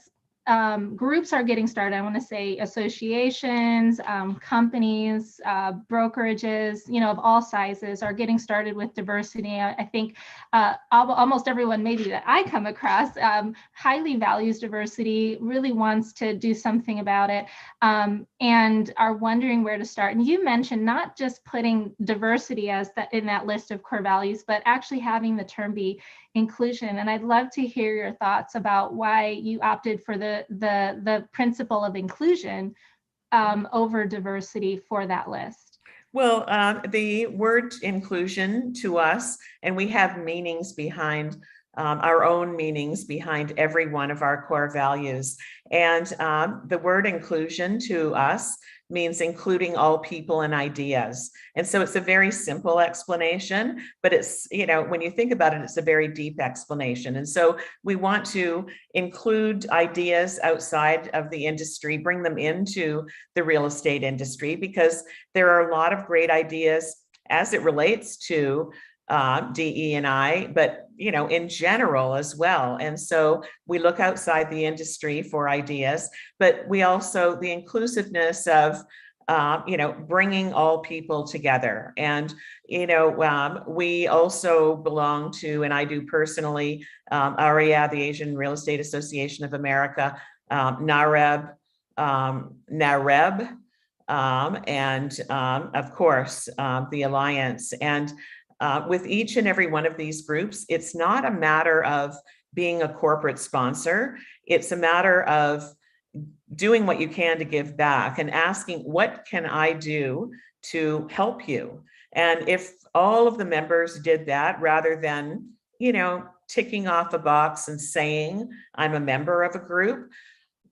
groups are getting started, I want to say associations, companies, brokerages, of all sizes are getting started with diversity. I think almost everyone maybe that I come across highly values diversity, really wants to do something about it, and are wondering where to start. And you mentioned not just putting diversity as in that list of core values, but actually having the term be inclusion. And I'd love to hear your thoughts about why you opted for the principle of inclusion over diversity for that list. Well, the word inclusion to us, and we have meanings behind our own meanings behind every one of our core values. And the word inclusion to us means including all people and ideas. And so it's a very simple explanation, but it's, when you think about it, it's a very deep explanation. And so we want to include ideas outside of the industry, bring them into the real estate industry, because there are a lot of great ideas as it relates to DE&I, but in general as well. And so we look outside the industry for ideas, but we also, the inclusiveness of bringing all people together. And we also belong to, and I do personally, AREA, the Asian Real Estate Association of America, NAREB, and of course the Alliance. And with each and every one of these groups, it's not a matter of being a corporate sponsor. It's a matter of doing what you can to give back and asking, what can I do to help you? And if all of the members did that, rather than, ticking off a box and saying, I'm a member of a group,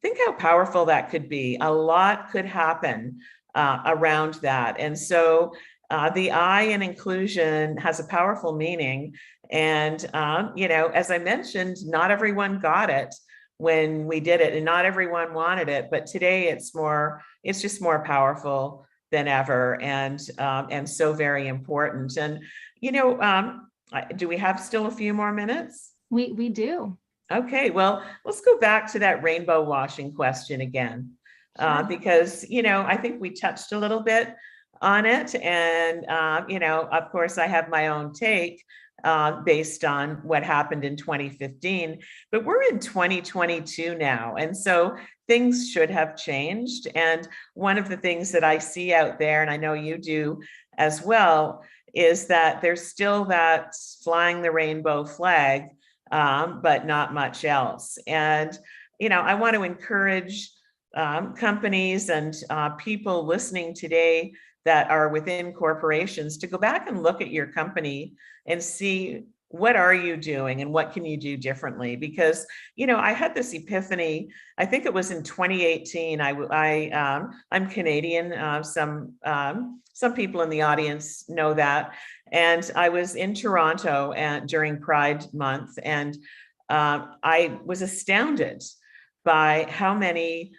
think how powerful that could be. A lot could happen around that. And so the I in inclusion has a powerful meaning. And, as I mentioned, not everyone got it when we did it, and not everyone wanted it. But today it's just more powerful than ever, and so very important. And, do we have still a few more minutes? We do. Okay, well, let's go back to that rainbow washing question again, because, I think we touched a little bit on it. And, of course, I have my own take. based on what happened in 2015, but we're in 2022 now. And so things should have changed. And one of the things that I see out there, and I know you do as well, is that there's still that flying the rainbow flag, but not much else. And, I want to encourage companies and people listening today that are within corporations to go back and look at your company and see what are you doing and what can you do differently? Because, I had this epiphany, I think it was in 2018. I'm Canadian. Some people in the audience know that. And I was in Toronto during Pride Month, and I was astounded by how many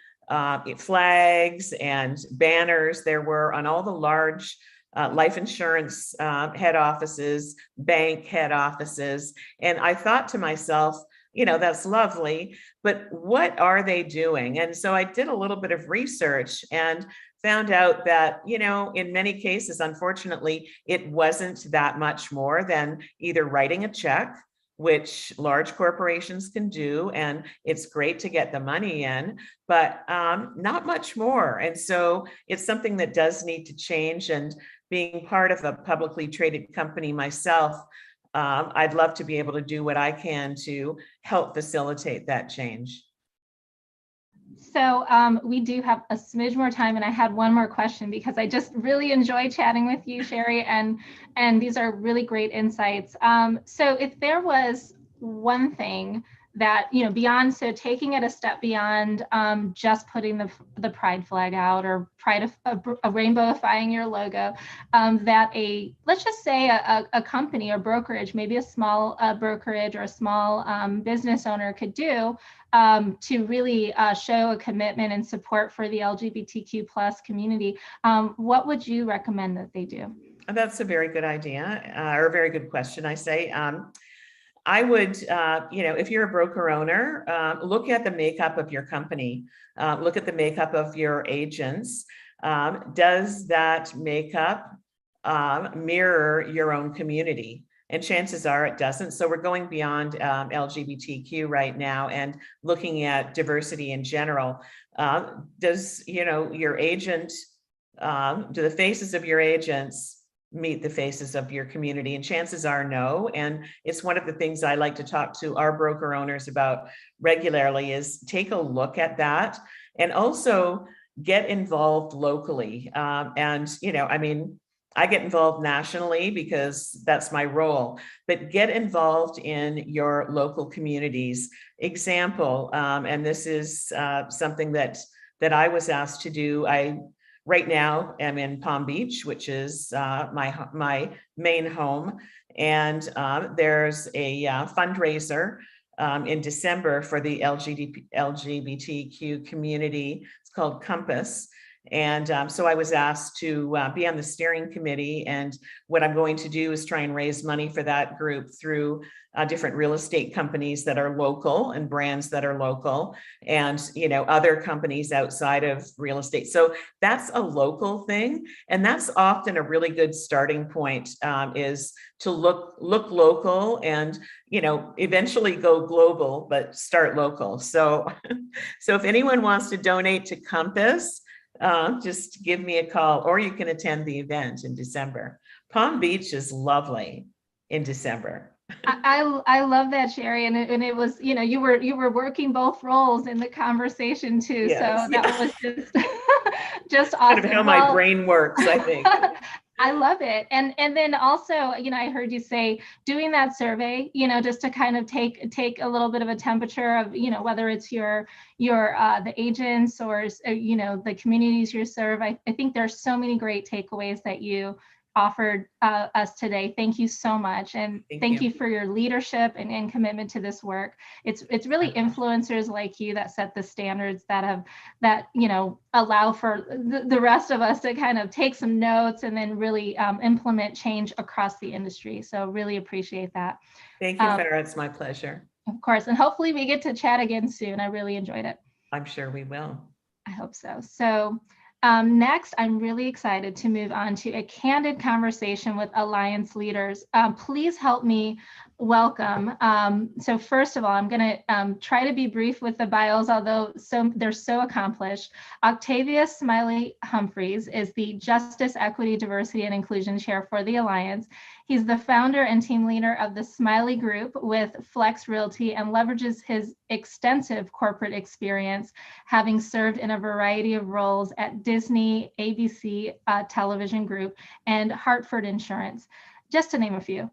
flags and banners there were on all the large life insurance head offices, bank head offices. And I thought to myself, that's lovely, but what are they doing? And so I did a little bit of research and found out that, in many cases, unfortunately, it wasn't that much more than either writing a check, which large corporations can do, and it's great to get the money in, but not much more. And so it's something that does need to change. And being part of a publicly traded company myself, I'd love to be able to do what I can to help facilitate that change. So we do have a smidge more time, and I had one more question because I just really enjoy chatting with you, Sherry, and these are really great insights. So if there was one thing that, beyond, so taking it a step beyond just putting the pride flag out or a rainbowifying your logo, that let's just say a company or brokerage, maybe a small brokerage or a small business owner could do to really show a commitment and support for the LGBTQ plus community, what would you recommend that they do? That's a very good idea, or a very good question, I say. I would, if you're a broker owner, look at the makeup of your company, look at the makeup of your agents. Does that makeup mirror your own community? And chances are it doesn't. So we're going beyond LGBTQ right now and looking at diversity in general. Does, your agent, do the faces of your agents meet the faces of your community? And chances are no. And it's one of the things I like to talk to our broker owners about regularly is take a look at that and also get involved locally. I get involved nationally because that's my role, but get involved in your local communities. Example, and this is something that I was asked to do. Right now I'm in Palm Beach, which is my main home. And there's a fundraiser in December for the LGBTQ community. It's called Compass. And so I was asked to be on the steering committee. And what I'm going to do is try and raise money for that group through different real estate companies that are local and brands that are local and, other companies outside of real estate. So that's a local thing. And that's often a really good starting point, is to look local and, eventually go global, but start local. So if anyone wants to donate to Compass, just give me a call, or you can attend the event in December. Palm Beach is lovely in December. I love that, Sherry, and it was, you were working both roles in the conversation too. Yes, so that was just awesome. Kind of how my brain works, I think. I love it. And then also, I heard you say doing that survey, just to kind of take a little bit of a temperature of, whether it's your the agents or, the communities you serve. I think there's so many great takeaways that you offered us today. Thank you so much. And thank you for your leadership and commitment to this work. It's really influencers like you that set the standards that allow for the rest of us to kind of take some notes and then really implement change across the industry. So really appreciate that. Thank you, Farah. It's my pleasure. Of course. And hopefully we get to chat again soon. I really enjoyed it. I'm sure we will. I hope so. So Next, I'm really excited to move on to a candid conversation with Alliance leaders. Please help me welcome. So first of all, I'm going to try to be brief with the bios, although they're so accomplished. Octavia Smiley Humphreys is the Justice, Equity, Diversity, and Inclusion Chair for the Alliance. He's the founder and team leader of the Smiley Group with Flex Realty and leverages his extensive corporate experience, having served in a variety of roles at Disney, ABC Television Group, and Hartford Insurance, just to name a few.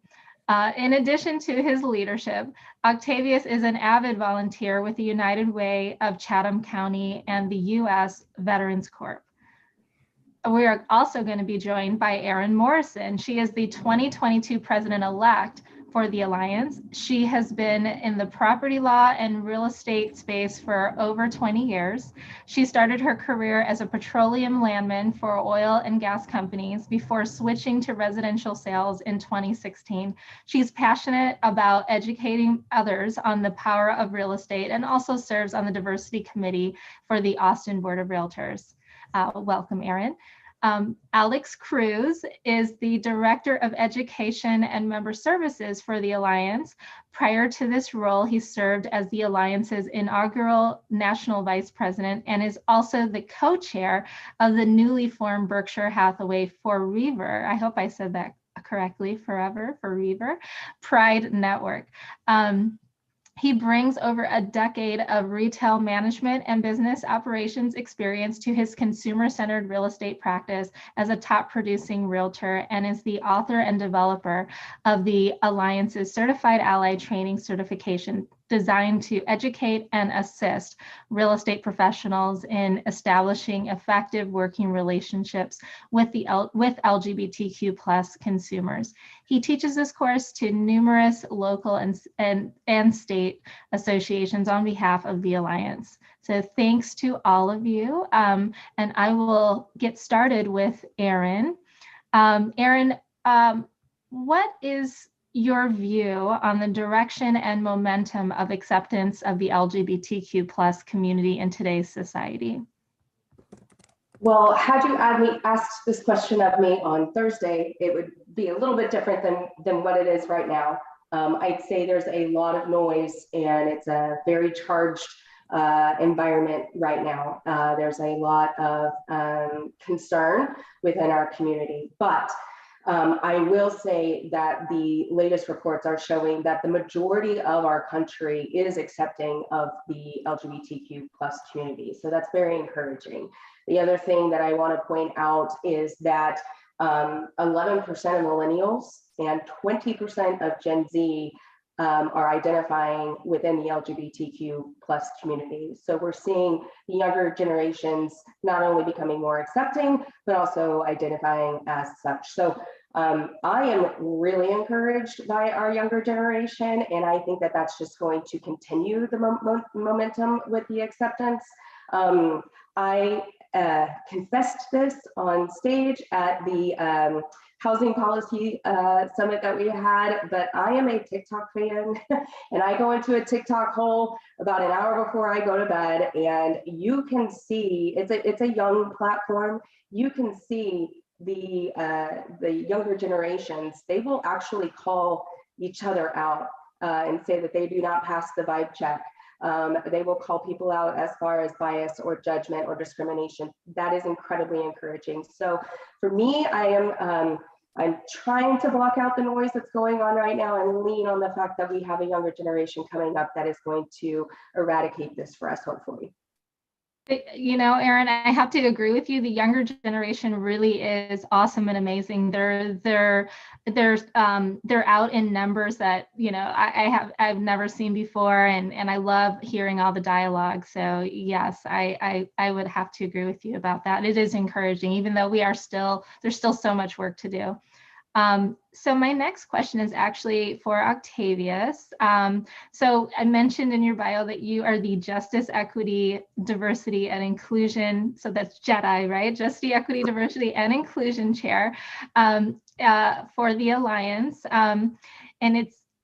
In addition to his leadership, Octavius is an avid volunteer with the United Way of Chatham County and the U.S. Veterans Corp. We are also going to be joined by Erin Morrison. She is the 2022 president-elect for the Alliance. She has been in the property law and real estate space for over 20 years. She started her career as a petroleum landman for oil and gas companies before switching to residential sales in 2016. She's passionate about educating others on the power of real estate and also serves on the diversity committee for the Austin Board of Realtors. Welcome, Erin. Alex Cruz is the Director of Education and Member Services for the Alliance. Prior to this role, he served as the Alliance's inaugural National Vice President and is also the co-chair of the newly formed Berkshire Hathaway Forever, I hope I said that correctly, Forever Pride Network. He brings over a decade of retail management and business operations experience to his consumer-centered real estate practice as a top producing realtor and is the author and developer of the Alliance's Certified Ally Training Certification designed to educate and assist real estate professionals in establishing effective working relationships with LGBTQ plus consumers. He teaches this course to numerous local and state associations on behalf of the Alliance. So thanks to all of you. And I will get started with Erin. Erin, what is your view on the direction and momentum of acceptance of the LGBTQ plus community in today's society? Well, had you asked this question of me on Thursday, it would be a little bit different than what it is right now. I'd say there's a lot of noise and it's a very charged environment right now. There's a lot of concern within our community, but I will say that the latest reports are showing that the majority of our country is accepting of the LGBTQ plus community. So that's very encouraging. The other thing that I want to point out is that 11% of millennials and 20% of Gen Z are identifying within the LGBTQ plus community. So we're seeing the younger generations not only becoming more accepting, but also identifying as such. So I am really encouraged by our younger generation, and I think that that's just going to continue the momentum with the acceptance. I confessed this on stage at the housing policy summit that we had, but I am a TikTok fan and I go into a TikTok hole about an hour before I go to bed, and you can see, it's a young platform. You can see the younger generations, they will actually call each other out and say that they do not pass the vibe check. They will call people out as far as bias or judgment or discrimination. That is incredibly encouraging. So for me, I'm trying to block out the noise that's going on right now and lean on the fact that we have a younger generation coming up that is going to eradicate this for us, hopefully. You know, Erin, I have to agree with you. The younger generation really is awesome and amazing. They're out in numbers that, you know, I've never seen before, and I love hearing all the dialogue. So yes, I would have to agree with you about that. It is encouraging, even though there's still so much work to do. So my next question is actually for Octavius. So I mentioned in your bio that you are the Justice, Equity, Diversity, and Inclusion. So that's JEDI, right? Justice, Equity, Diversity, and Inclusion Chair for the Alliance. And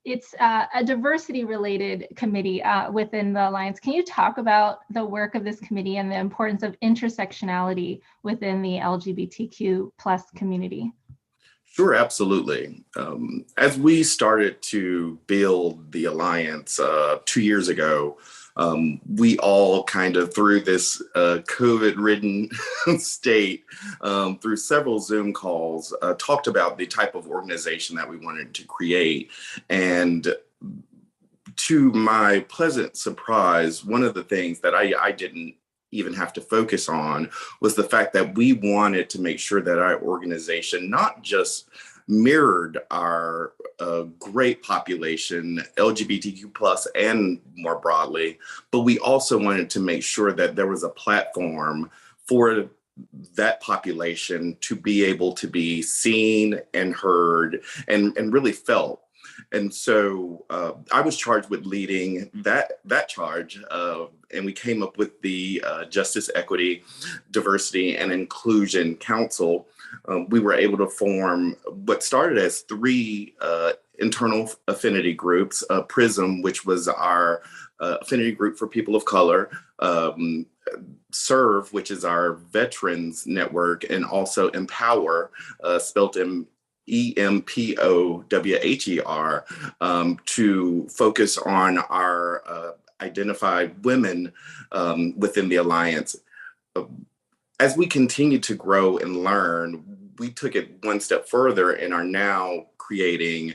it's a diversity-related committee within the Alliance. Can you talk about the work of this committee and the importance of intersectionality within the LGBTQ plus community? Sure, absolutely. As we started to build the Alliance 2 years ago, we all kind of, through this COVID-ridden state, through several Zoom calls, talked about the type of organization that we wanted to create. And to my pleasant surprise, one of the things that I didn't even have to focus on was the fact that we wanted to make sure that our organization not just mirrored our great population, LGBTQ plus and more broadly, but we also wanted to make sure that there was a platform for that population to be able to be seen and heard and really felt. And so I was charged with leading that charge, and we came up with the Justice, Equity, Diversity, and Inclusion Council. We were able to form what started as 3 internal affinity groups, PRISM, which was our affinity group for people of color, SERVE, which is our veterans network, and also Empower, spelled EMPOWHER, to focus on our identified women within the Alliance. As we continue to grow and learn, we took it one step further and are now creating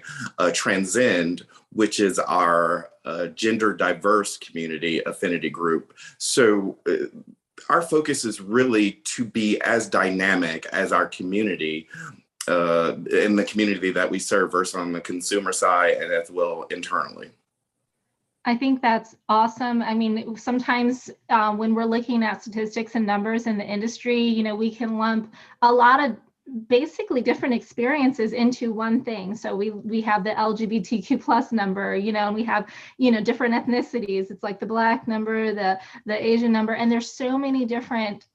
Transcend, which is our gender diverse community affinity group. So our focus is really to be as dynamic as our community, in the community that we serve, versus on the consumer side and as well internally. I think that's awesome. I mean, sometimes when we're looking at statistics and numbers in the industry, you know, we can lump a lot of basically different experiences into one thing. So we have the LGBTQ plus number, you know, and we have, you know, different ethnicities. It's like the Black number, the Asian number, and there's so many different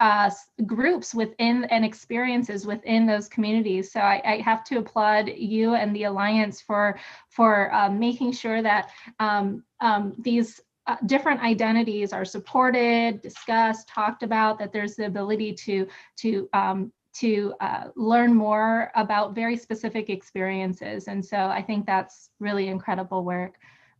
groups within and experiences within those communities. So I have to applaud you and the Alliance for making sure that these different identities are supported, discussed, talked about, that there's the ability to learn more about very specific experiences. And so I think that's really incredible work.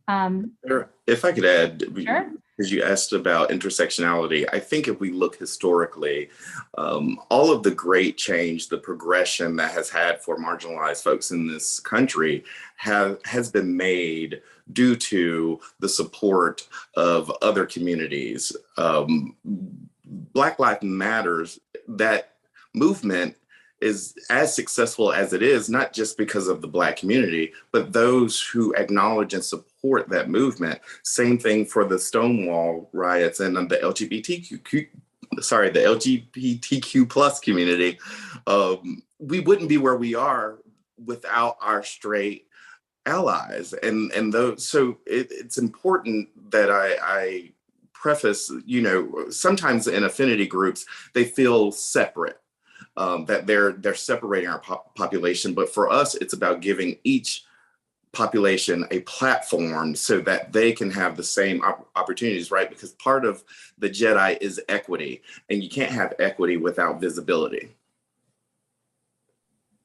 If I could add, Sure. because you asked about intersectionality, I think if we look historically, all of the great change, the progression that has had for marginalized folks in this country has been made due to the support of other communities. Black Lives Matters, that movement is as successful as it is, not just because of the Black community, but those who acknowledge and support that movement. Same thing for the Stonewall riots and the LGBTQ plus community. We wouldn't be where we are without our straight allies. And those, so it's important that I preface, you know, sometimes in affinity groups, they feel separate. That they're separating our population, but for us, it's about giving each population a platform so that they can have the same opportunities, right? Because part of the JEDI is equity, and you can't have equity without visibility.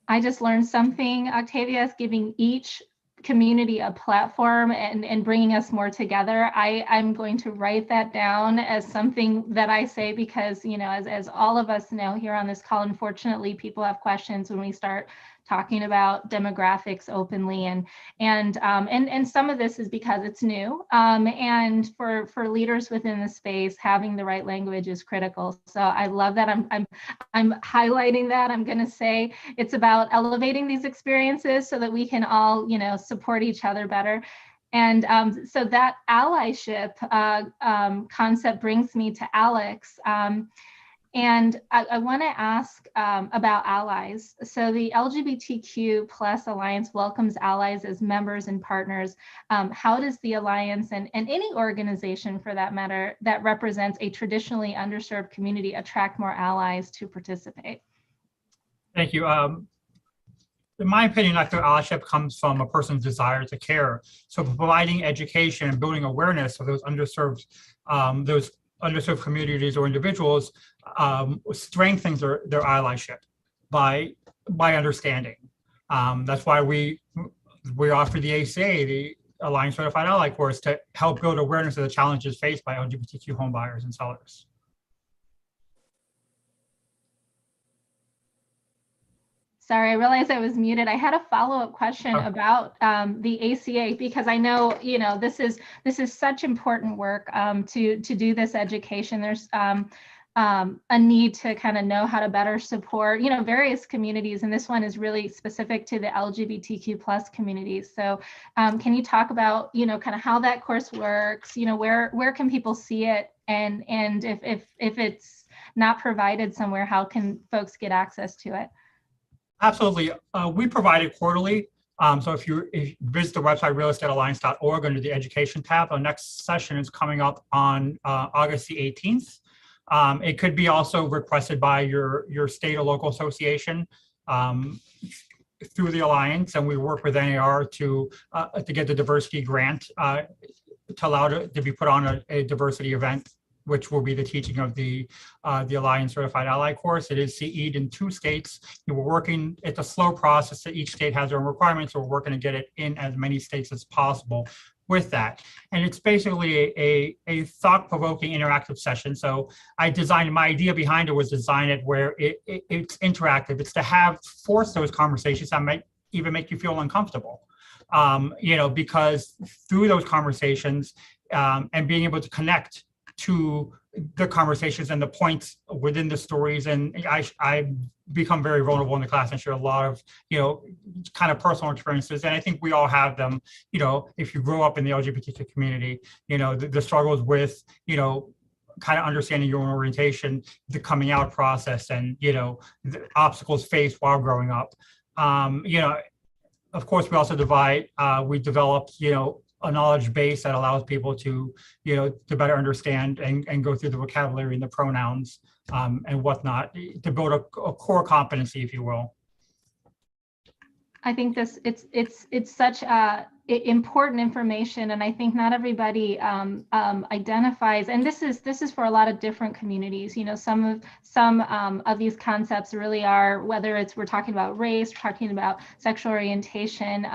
I just learned something. Octavia is giving each community a platform and bringing us more together. I'm going to write that down as something that I say, because, you know, as all of us know here on this call, unfortunately, people have questions when we start talking about demographics openly, and some of this is because it's new, and for leaders within the space, having the right language is critical. So I love that. I'm highlighting that. I'm going to say it's about elevating these experiences so that we can all, you know, support each other better. And so that allyship concept brings me to Alex. And I want to ask about allies. So the LGBTQ plus Alliance welcomes allies as members and partners. How does the Alliance and any organization for that matter that represents a traditionally underserved community attract more allies to participate? Thank you. in my opinion, active allyship comes from a person's desire to care. So providing education and building awareness of those underserved communities or individuals strengthens their allyship by understanding. That's why we offer the ACA, the Alliance Certified Ally course, to help build awareness of the challenges faced by LGBTQ home buyers and sellers. Sorry, I realized I was muted. I had a follow-up question about the ACA, because I know, this is such important work to do this education. There's a need to kind of know how to better support, various communities, and this one is really specific to the LGBTQ plus communities. So can you talk about, kind of how that course works? Where can people see it, and if it's not provided somewhere, how can folks get access to it? Absolutely. We provide it quarterly. So if you visit the website realestatealliance.org under the education tab, our next session is coming up on August the 18th. It could be also requested by your state or local association through the Alliance, and we work with NAR to get the diversity grant to allow it to be put on a diversity event, which will be the teaching of the Alliance Certified Ally course. It is CE'd in 2 states. We're working, it's a slow process that each state has their own requirements, so we're working to get it in as many states as possible with that. And it's basically a thought-provoking interactive session. So my idea behind it was design it where it's interactive. It's to force those conversations that might even make you feel uncomfortable. Because through those conversations and being able to connect to the conversations and the points within the stories, and I become very vulnerable in the class and share a lot of kind of personal experiences, and I think we all have them. If you grow up in the LGBTQ community, the struggles with kind of understanding your own orientation, the coming out process, and the obstacles faced while growing up. Of course, we also we developed a knowledge base that allows people to better understand and go through the vocabulary and the pronouns and whatnot, to build a core competency, if you will. I think it's such important information, and I think not everybody identifies. And this is for a lot of different communities. Some of these concepts really are, whether we're talking about race, we're talking about sexual orientation,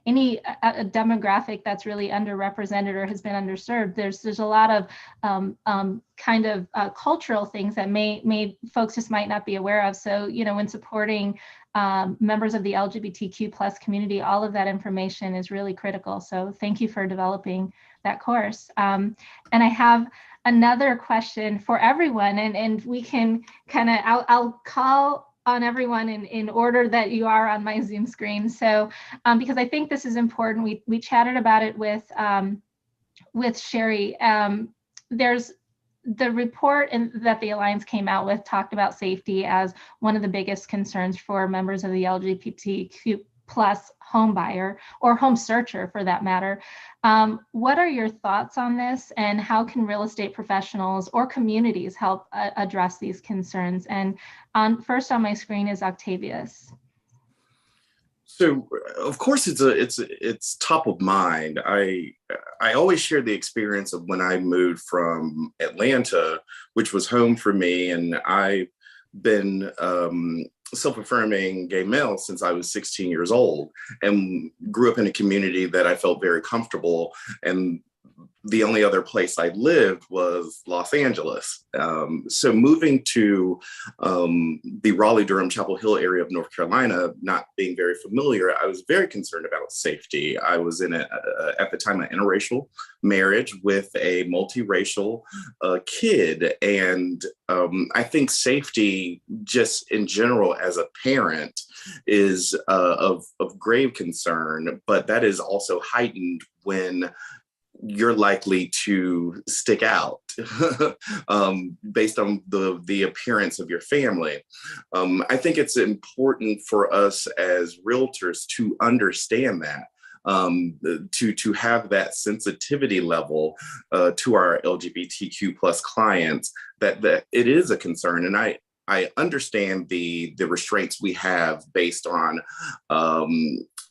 any a demographic that's really underrepresented or has been underserved. There's a lot of kind of cultural things that may folks just might not be aware of. So when supporting members of the LGBTQ plus community, all of that information is really critical. So thank you for developing that course. And I have another question for everyone, and we can kind of, I'll call on everyone in order that you are on my Zoom screen. So because I think this is important, we chatted about it with Sherry. There's the report that the Alliance came out with talked about safety as one of the biggest concerns for members of the LGBTQ plus home buyer or home searcher for that matter. What are your thoughts on this, and how can real estate professionals or communities help address these concerns? And first on my screen is Octavius. So, of course, it's top of mind. I always share the experience of when I moved from Atlanta, which was home for me, and I've been self-affirming gay male since I was 16 years old, and grew up in a community that I felt very comfortable. And the only other place I lived was Los Angeles. So moving to the Raleigh-Durham Chapel Hill area of North Carolina, not being very familiar, I was very concerned about safety. I was in at the time, an interracial marriage with a multiracial kid. And I think safety just in general as a parent is of grave concern, but that is also heightened when you're likely to stick out based on the appearance of your family. I think it's important for us as realtors to understand that, to have that sensitivity level to our LGBTQ plus clients, that it is a concern. And I understand the restraints we have based on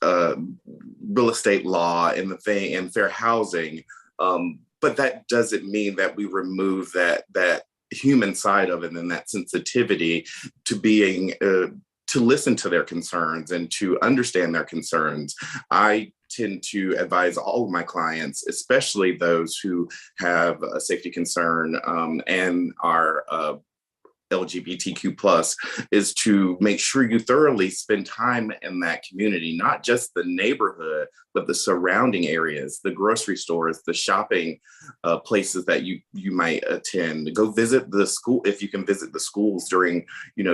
real estate law and the thing and fair housing, but that doesn't mean that we remove that human side of it and that sensitivity to being to listen to their concerns and to understand their concerns. I tend to advise all of my clients, especially those who have a safety concern and are LGBTQ plus, is to make sure you thoroughly spend time in that community, not just the neighborhood, but the surrounding areas, the grocery stores, the shopping places that you might attend. Go visit the school if you can visit the schools during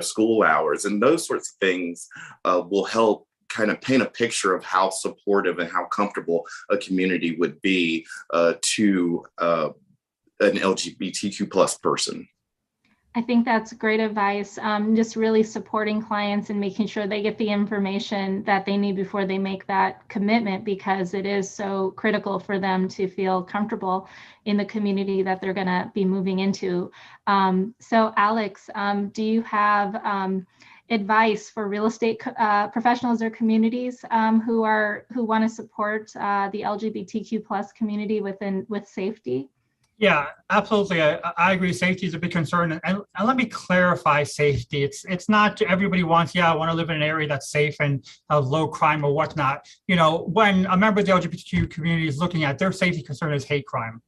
school hours, and those sorts of things will help kind of paint a picture of how supportive and how comfortable a community would be to an LGBTQ plus person. I think that's great advice. Just really supporting clients and making sure they get the information that they need before they make that commitment, because it is so critical for them to feel comfortable in the community that they're going to be moving into. So Alex, do you have advice for real estate professionals or communities who want to support the LGBTQ plus community with safety? Yeah, absolutely. I agree. Safety is a big concern. And let me clarify safety. It's not everybody wants, I want to live in an area that's safe and low crime or whatnot. When a member of the LGBTQ community is looking at their safety concern is hate crime,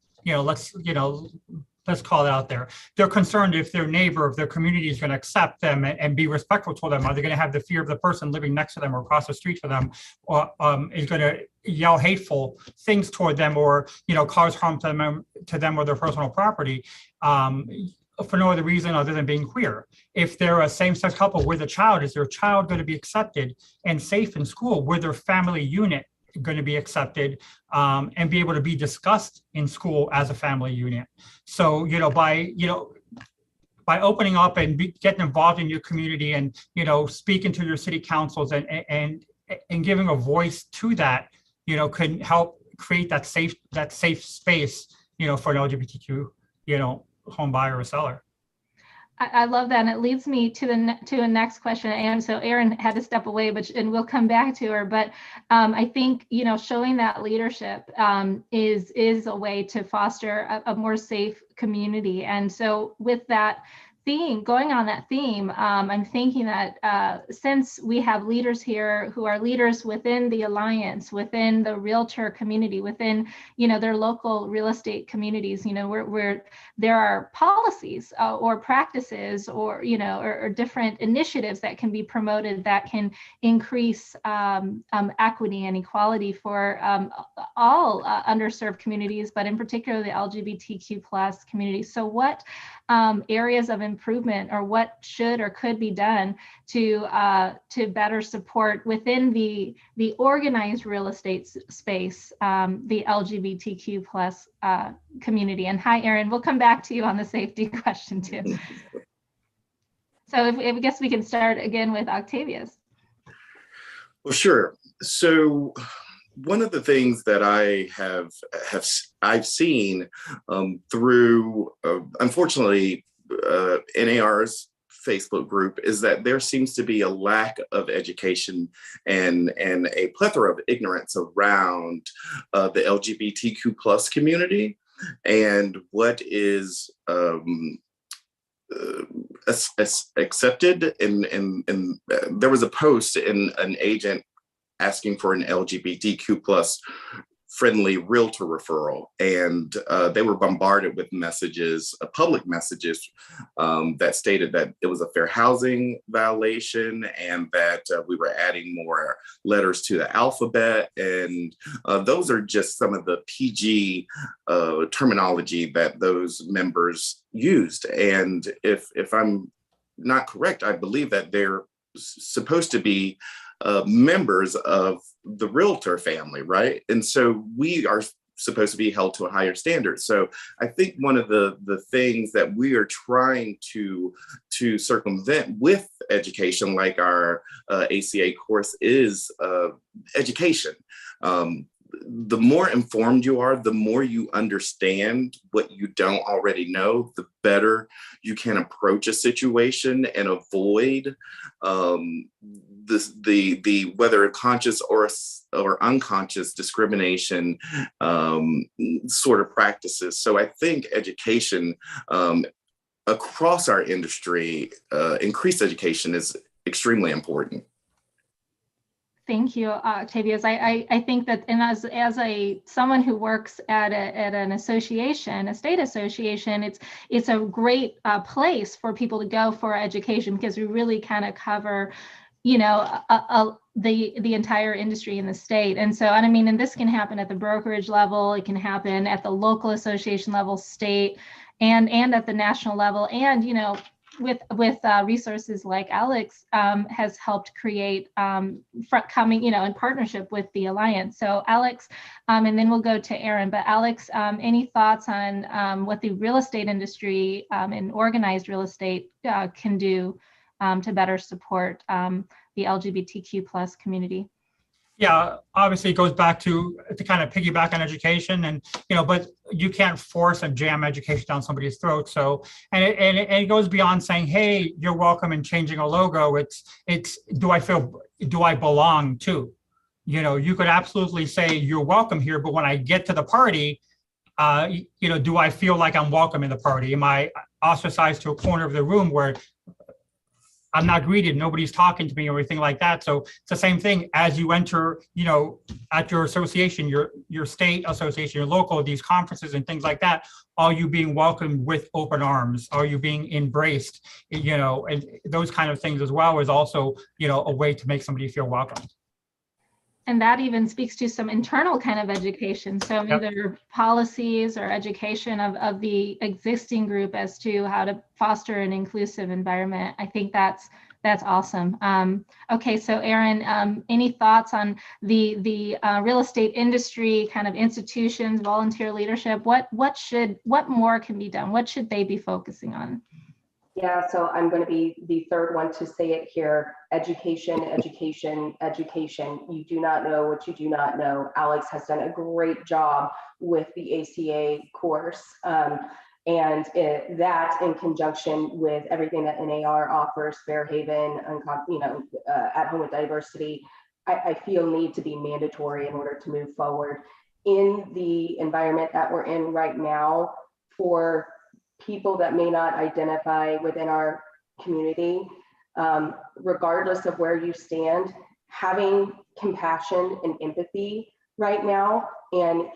let's call it out there. They're concerned if their neighbor, if their community is going to accept them and be respectful to them. Are they going to have the fear of the person living next to them or across the street from them, or is going to yell hateful things toward them, or cause harm to them or their personal property for no other reason other than being queer? If they're a same-sex couple with a child, is their child going to be accepted and safe in school? With their family unit going to be accepted and be able to be discussed in school as a family unit? So by opening up and getting involved in your community and speaking to your city councils and giving a voice to that, can help create that safe space for an LGBTQ home buyer or seller. I love that, and it leads me to a next question. And so Erin had to step away, and we'll come back to her. But I think showing that leadership is a way to foster a more safe community. And so with that theme, going on that theme, I'm thinking that since we have leaders here who are leaders within the Alliance, within the realtor community, within their local real estate communities, where there are policies or practices or different initiatives that can be promoted that can increase equity and equality for all underserved communities, but in particular the LGBTQ plus community. So what areas of improvement or what should or could be done to better support within the organized real estate space the LGBTQ plus community? And hi, Erin, we'll come back to you on the safety question too. So I guess we can start again with Octavius. Well, sure. So one of the things that I've seen through, unfortunately, NAR's Facebook group is that there seems to be a lack of education and a plethora of ignorance around the LGBTQ plus community and what is accepted. And there was a post in an agent asking for an LGBTQ plus friendly realtor referral. And they were bombarded with messages, public messages that stated that it was a fair housing violation and that we were adding more letters to the alphabet. And those are just some of the PG terminology that those members used. And if I'm not correct, I believe that they're supposed to be members of the realtor family, right? And so we are supposed to be held to a higher standard. So I think one of the things that we are trying to circumvent with education, like our ACA course, is education. the more informed you are, the more you understand what you don't already know, the better you can approach a situation and avoid the whether conscious or unconscious discrimination sort of practices. So I think education across our industry, increased education is extremely important. Thank you, Octavius. I think that, and as someone who works at an association, a state association, it's a great place for people to go for education, because we really kind of cover, you know, the entire industry in the state. And so, and I mean, and this can happen at the brokerage level, it can happen at the local association level, state, and at the national level, and you know, with resources like Alex has helped create coming, you know, in partnership with the Alliance. So Alex, and then we'll go to Aaron, but Alex, any thoughts on what the real estate industry and organized real estate can do to better support the LGBTQ plus community? Yeah, obviously it goes back to kind of piggyback on education, and you know, but you can't force and jam education down somebody's throat. So, and it goes beyond saying, hey, you're welcome, and changing a logo. It's do I belong to? You know, you could absolutely say you're welcome here, but when I get to the party, you know, do I feel like I'm welcome in the party? Am I ostracized to a corner of the room where I'm not greeted, nobody's talking to me or anything like that? So it's the same thing as you enter, you know, at your association, your state association, your local, these conferences and things like that. Are you being welcomed with open arms? Are you being embraced? You know, and those kind of things as well is also, you know, a way to make somebody feel welcome. And that even speaks to some internal kind of education. So either policies or education of the existing group as to how to foster an inclusive environment. I think that's awesome. Okay, so Aaron, any thoughts on the real estate industry, kind of institutions, volunteer leadership? What more can be done? What should they be focusing on? Yeah, so I'm going to be the third one to say it here. Education, education, education. You do not know what you do not know. Alex has done a great job with the ACA course. And that in conjunction with everything that NAR offers, Fairhaven, you know, at home with diversity, I feel need to be mandatory in order to move forward in the environment that we're in right now. For people that may not identify within our community, regardless of where you stand, having compassion and empathy right now, and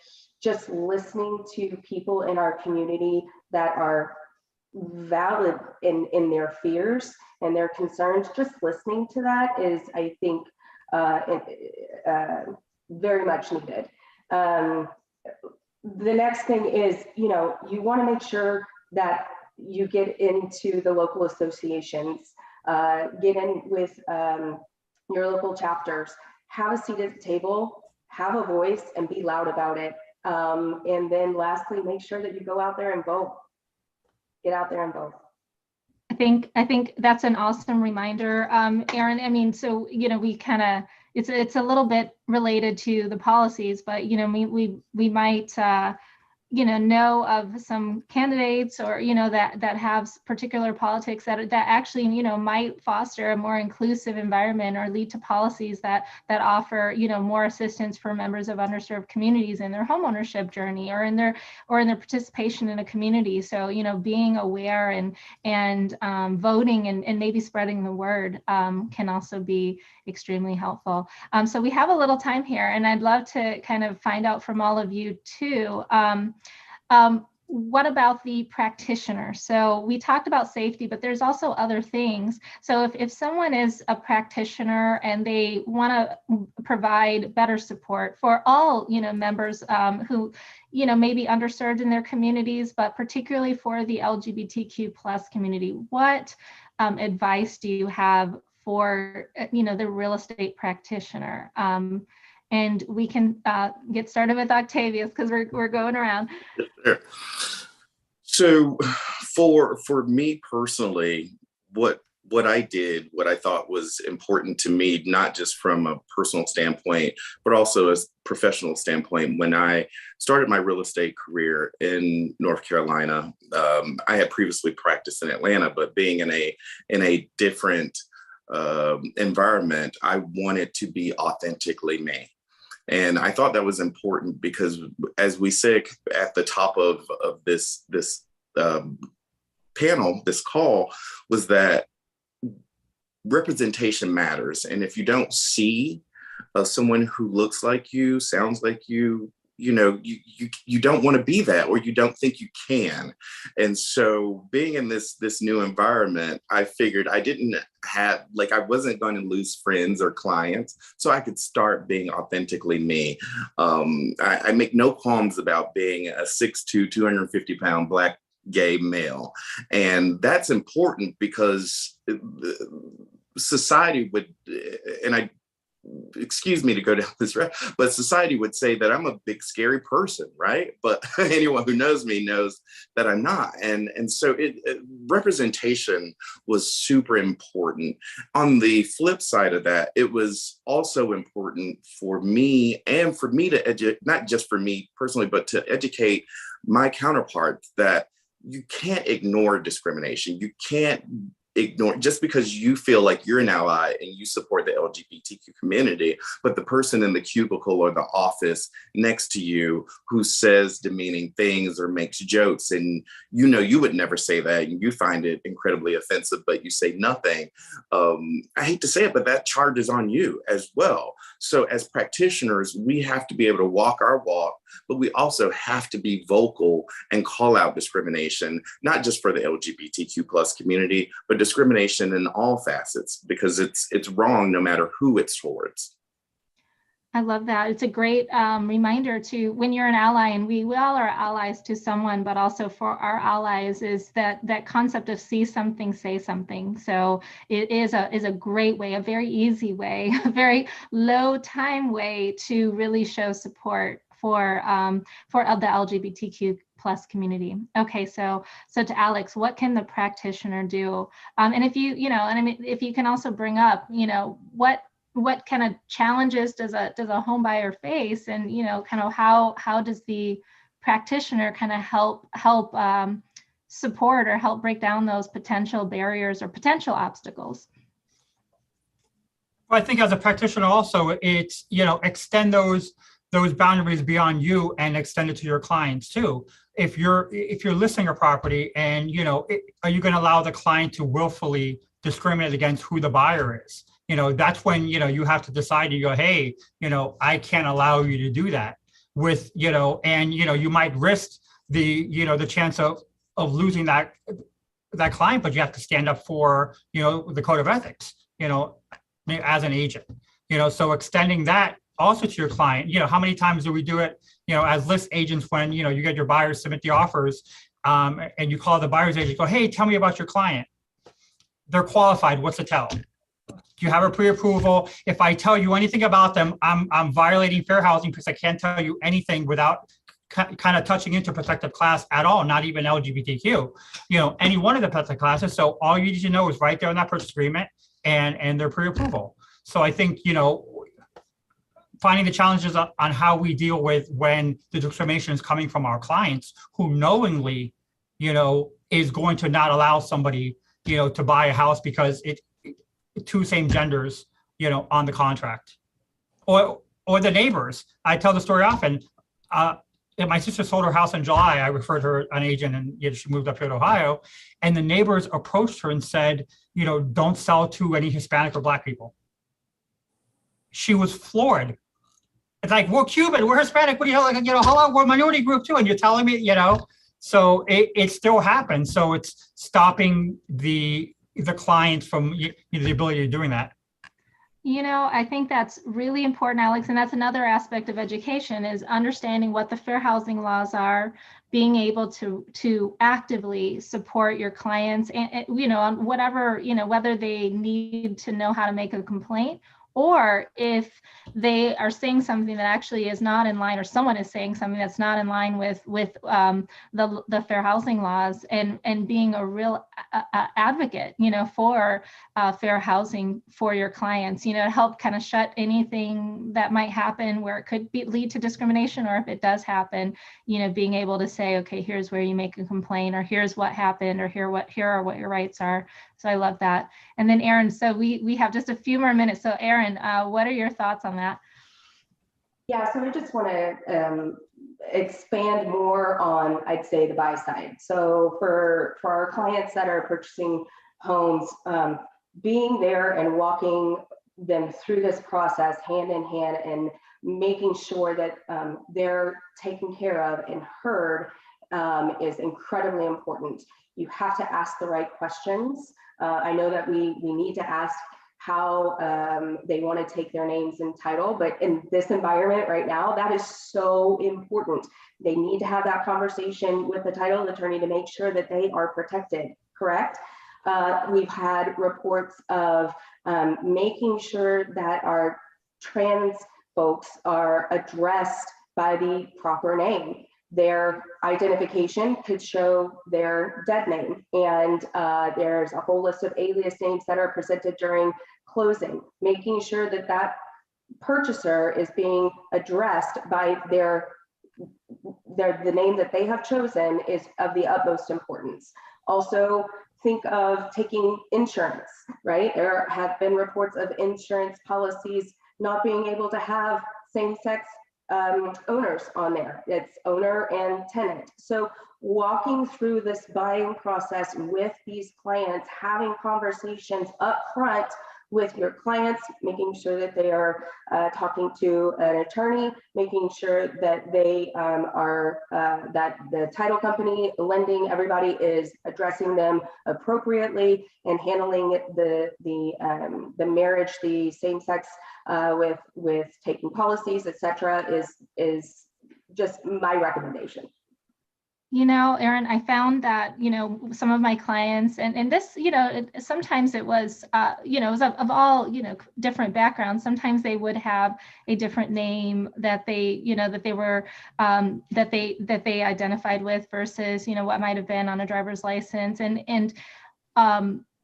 just listening to people in our community that are valid in their fears and their concerns, just listening to that is, I think, very much needed. The next thing is, you know, you want to make sure that you get into the local associations, get in with your local chapters, have a seat at the table, have a voice, and be loud about it. And then lastly, make sure that you go out there and vote. Get out there and vote. I think that's an awesome reminder, Aaron. I mean, so, you know, we kind of, it's a little bit related to the policies, but, you know, we might, you know of some candidates, or, you know, that have particular politics that actually, you know, might foster a more inclusive environment or lead to policies that offer, you know, more assistance for members of underserved communities in their homeownership journey, or in their participation in a community. So, you know, being aware and voting and maybe spreading the word can also be extremely helpful. So we have a little time here, and I'd love to kind of find out from all of you too. What about the practitioner? So we talked about safety, but there's also other things. So if someone is a practitioner and they want to provide better support for all, you know, members who, you know, may be underserved in their communities, but particularly for the LGBTQ plus community, what advice do you have for, you know, the real estate practitioner? And we can get started with Octavius, because we're going around. So for me personally, what what I did, what I thought was important to me, not just from a personal standpoint, but also as professional standpoint. When I started my real estate career in North Carolina, I had previously practiced in Atlanta, but being in a different environment, I wanted to be authentically me. And I thought that was important because, as we said at the top of this panel, this call, was that representation matters. And if you don't see someone who looks like you, sounds like you, you don't want to be that, or you don't think you can. And so being in this new environment, I figured I didn't have, I wasn't going to lose friends or clients, so I could start being authentically me. I make no qualms about being a 6'2", 250-pound Black gay male. And that's important because society would, and excuse me to go down this road, but society would say that I'm a big, scary person, right? But anyone who knows me knows that I'm not. And so representation was super important. On the flip side of that, it was also important for me, and for me to educate, not just for me personally, but to educate my counterparts that you can't ignore discrimination. You can't ignore, just because you feel like you're an ally and you support the LGBTQ community, but the person in the cubicle or the office next to you who says demeaning things or makes jokes, and you would never say that, and you find it incredibly offensive, but you say nothing. I hate to say it, but that charge is on you as well. So as practitioners, we have to be able to walk our walk, but we also have to be vocal and call out discrimination, not just for the LGBTQ plus community, but discrimination in all facets, because it's wrong no matter who it's towards. I love that. It's a great reminder to, when you're an ally, and we all are allies to someone, but also for our allies, is that concept of see something, say something. So it is a great way, a very easy way, a very low time way to really show support for the LGBTQ plus community. Okay, so to Alex, what can the practitioner do? And if if you can also bring up, what kind of challenges does a home buyer face, and kind of how does the practitioner kind of help support or help break down those potential barriers or potential obstacles? Well, I think as a practitioner also, it's extend those boundaries beyond you and extend it to your clients too. If you're listing a property, and are you going to allow the client to willfully discriminate against who the buyer is? That's when you have to decide. You go, hey, I can't allow you to do that. With and you might risk the chance of losing that client, but you have to stand up for the code of ethics. As an agent, so extending that also to your client. How many times do we do it, as list agents, when you get your buyers submit the offers, and you call the buyer's agent, go, hey, tell me about your client. They're qualified. What's the tell? Do you have a pre-approval? If I tell you anything about them, I'm violating fair housing, because I can't tell you anything without kind of touching into protected class at all, not even LGBTQ, any one of the protected classes. So all you need to know is right there in that purchase agreement and their pre-approval. So I think, finding the challenges on how we deal with when the discrimination is coming from our clients, who knowingly, is going to not allow somebody, to buy a house because it two same genders, on the contract, or the neighbors. I tell the story often. My sister sold her house in July. I referred her an agent, and she moved up here to Ohio, and the neighbors approached her and said, don't sell to any Hispanic or Black people. She was floored. It's like, we're Cuban, we're Hispanic, what do you hello, we're a minority group too, and you're telling me, so it still happens. So it's stopping the clients from the ability of doing that. I think that's really important, Alex, and that's another aspect of education, is understanding what the fair housing laws are, being able to actively support your clients, and on whatever, whether they need to know how to make a complaint, or if they are saying something that actually is not in line, or someone is saying something that's not in line with the fair housing laws, and being a real advocate, for fair housing for your clients, to help kind of shut anything that might happen where it could lead to discrimination, or if it does happen, being able to say, okay, here's where you make a complaint, or here's what happened, or here are what your rights are. So I love that. And then Aaron, so we have just a few more minutes. So Aaron, what are your thoughts on that? Yeah, so I just want to expand more on, I'd say, the buy side. So for our clients that are purchasing homes, being there and walking them through this process hand in hand, and making sure that they're taken care of and heard is incredibly important. You have to ask the right questions. I know that we need to ask how they want to take their names and title, but in this environment right now, that is so important. They need to have that conversation with the title attorney to make sure that they are protected, correct? We've had reports of making sure that our trans folks are addressed by the proper name. Their identification could show their dead name, and there's a whole list of alias names that are presented during closing, making sure that that purchaser is being addressed by the name that they have chosen is of the utmost importance. Also, think of taking insurance, right? There have been reports of insurance policies not being able to have same-sex owners on there. It's owner and tenant. So walking through this buying process with these clients, having conversations up front with your clients, making sure that they are talking to an attorney, making sure that they that the title company, lending, everybody is addressing them appropriately and handling the marriage, the same-sex with taking policies, etc. is just my recommendation. Aaron, I found that, some of my clients, and this, sometimes it was, it was of all, different backgrounds. Sometimes they would have a different name that they, that they were, that they identified with versus, what might have been on a driver's license. And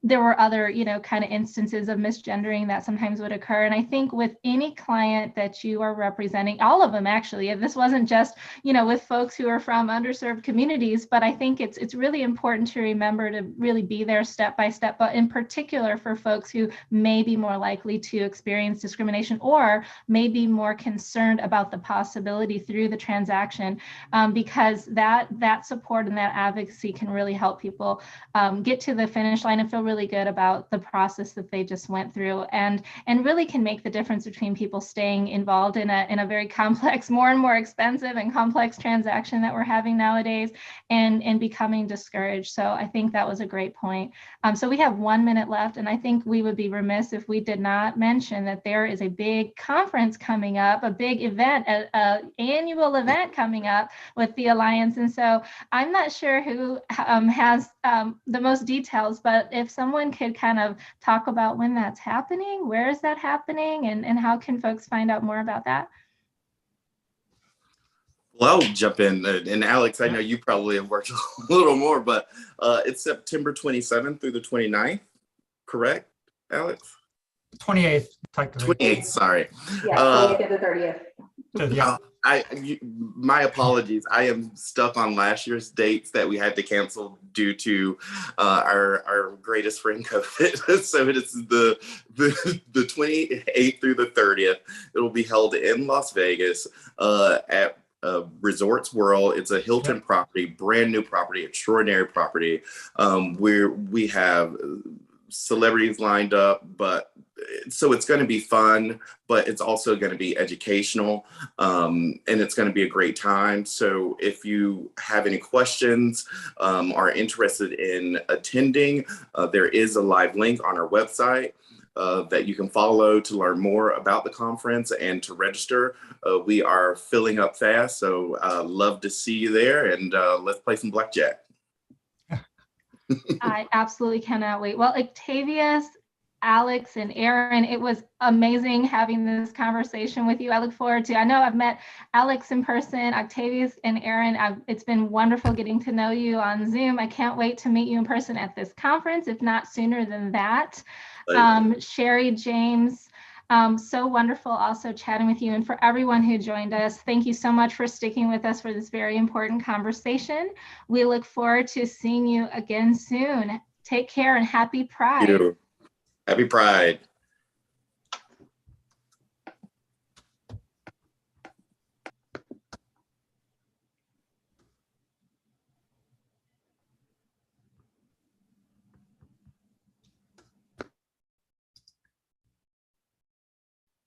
there were other, kind of instances of misgendering that sometimes would occur. And I think with any client that you are representing, all of them actually, if this wasn't just, with folks who are from underserved communities, but I think it's really important to remember to really be there step by step, but in particular for folks who may be more likely to experience discrimination or may be more concerned about the possibility through the transaction, because that support and that advocacy can really help people get to the finish line and feel really good about the process that they just went through, and really can make the difference between people staying involved in a very complex, more and more expensive and complex transaction that we're having nowadays, and becoming discouraged. So I think that was a great point. So we have 1 minute left, and I think we would be remiss if we did not mention that there is a big conference coming up, a big event, an annual event coming up with the Alliance. And so I'm not sure who has the most details, but if someone could kind of talk about when that's happening, where is that happening, and how can folks find out more about that? Well, I'll jump in. And Alex, I know you probably have worked a little more, but it's September 27th through the 29th, correct, Alex? 28th, technically. 28th, sorry. Yeah, 28th to the 30th. Yeah. My apologies. I am stuck on last year's dates that we had to cancel due to our greatest friend COVID. So it is the 28th through the 30th. It will be held in Las Vegas at Resorts World. It's a Hilton property, brand new property, extraordinary property, where we have celebrities lined up, but so it's going to be fun, but it's also going to be educational, and it's going to be a great time. So if you have any questions, are interested in attending, there is a live link on our website that you can follow to learn more about the conference and to register. We are filling up fast, so love to see you there, and let's play some blackjack. I absolutely cannot wait. Well, Octavius, Alex and Aaron. It was amazing having this conversation with you. I look forward to, I know I've met Alex in person, Octavius and Aaron. It's been wonderful getting to know you on Zoom. I can't wait to meet you in person at this conference, if not sooner than that. Sherry, James, so wonderful also chatting with you. And for everyone who joined us, thank you so much for sticking with us for this very important conversation. We look forward to seeing you again soon. Take care and happy Pride. Happy Pride.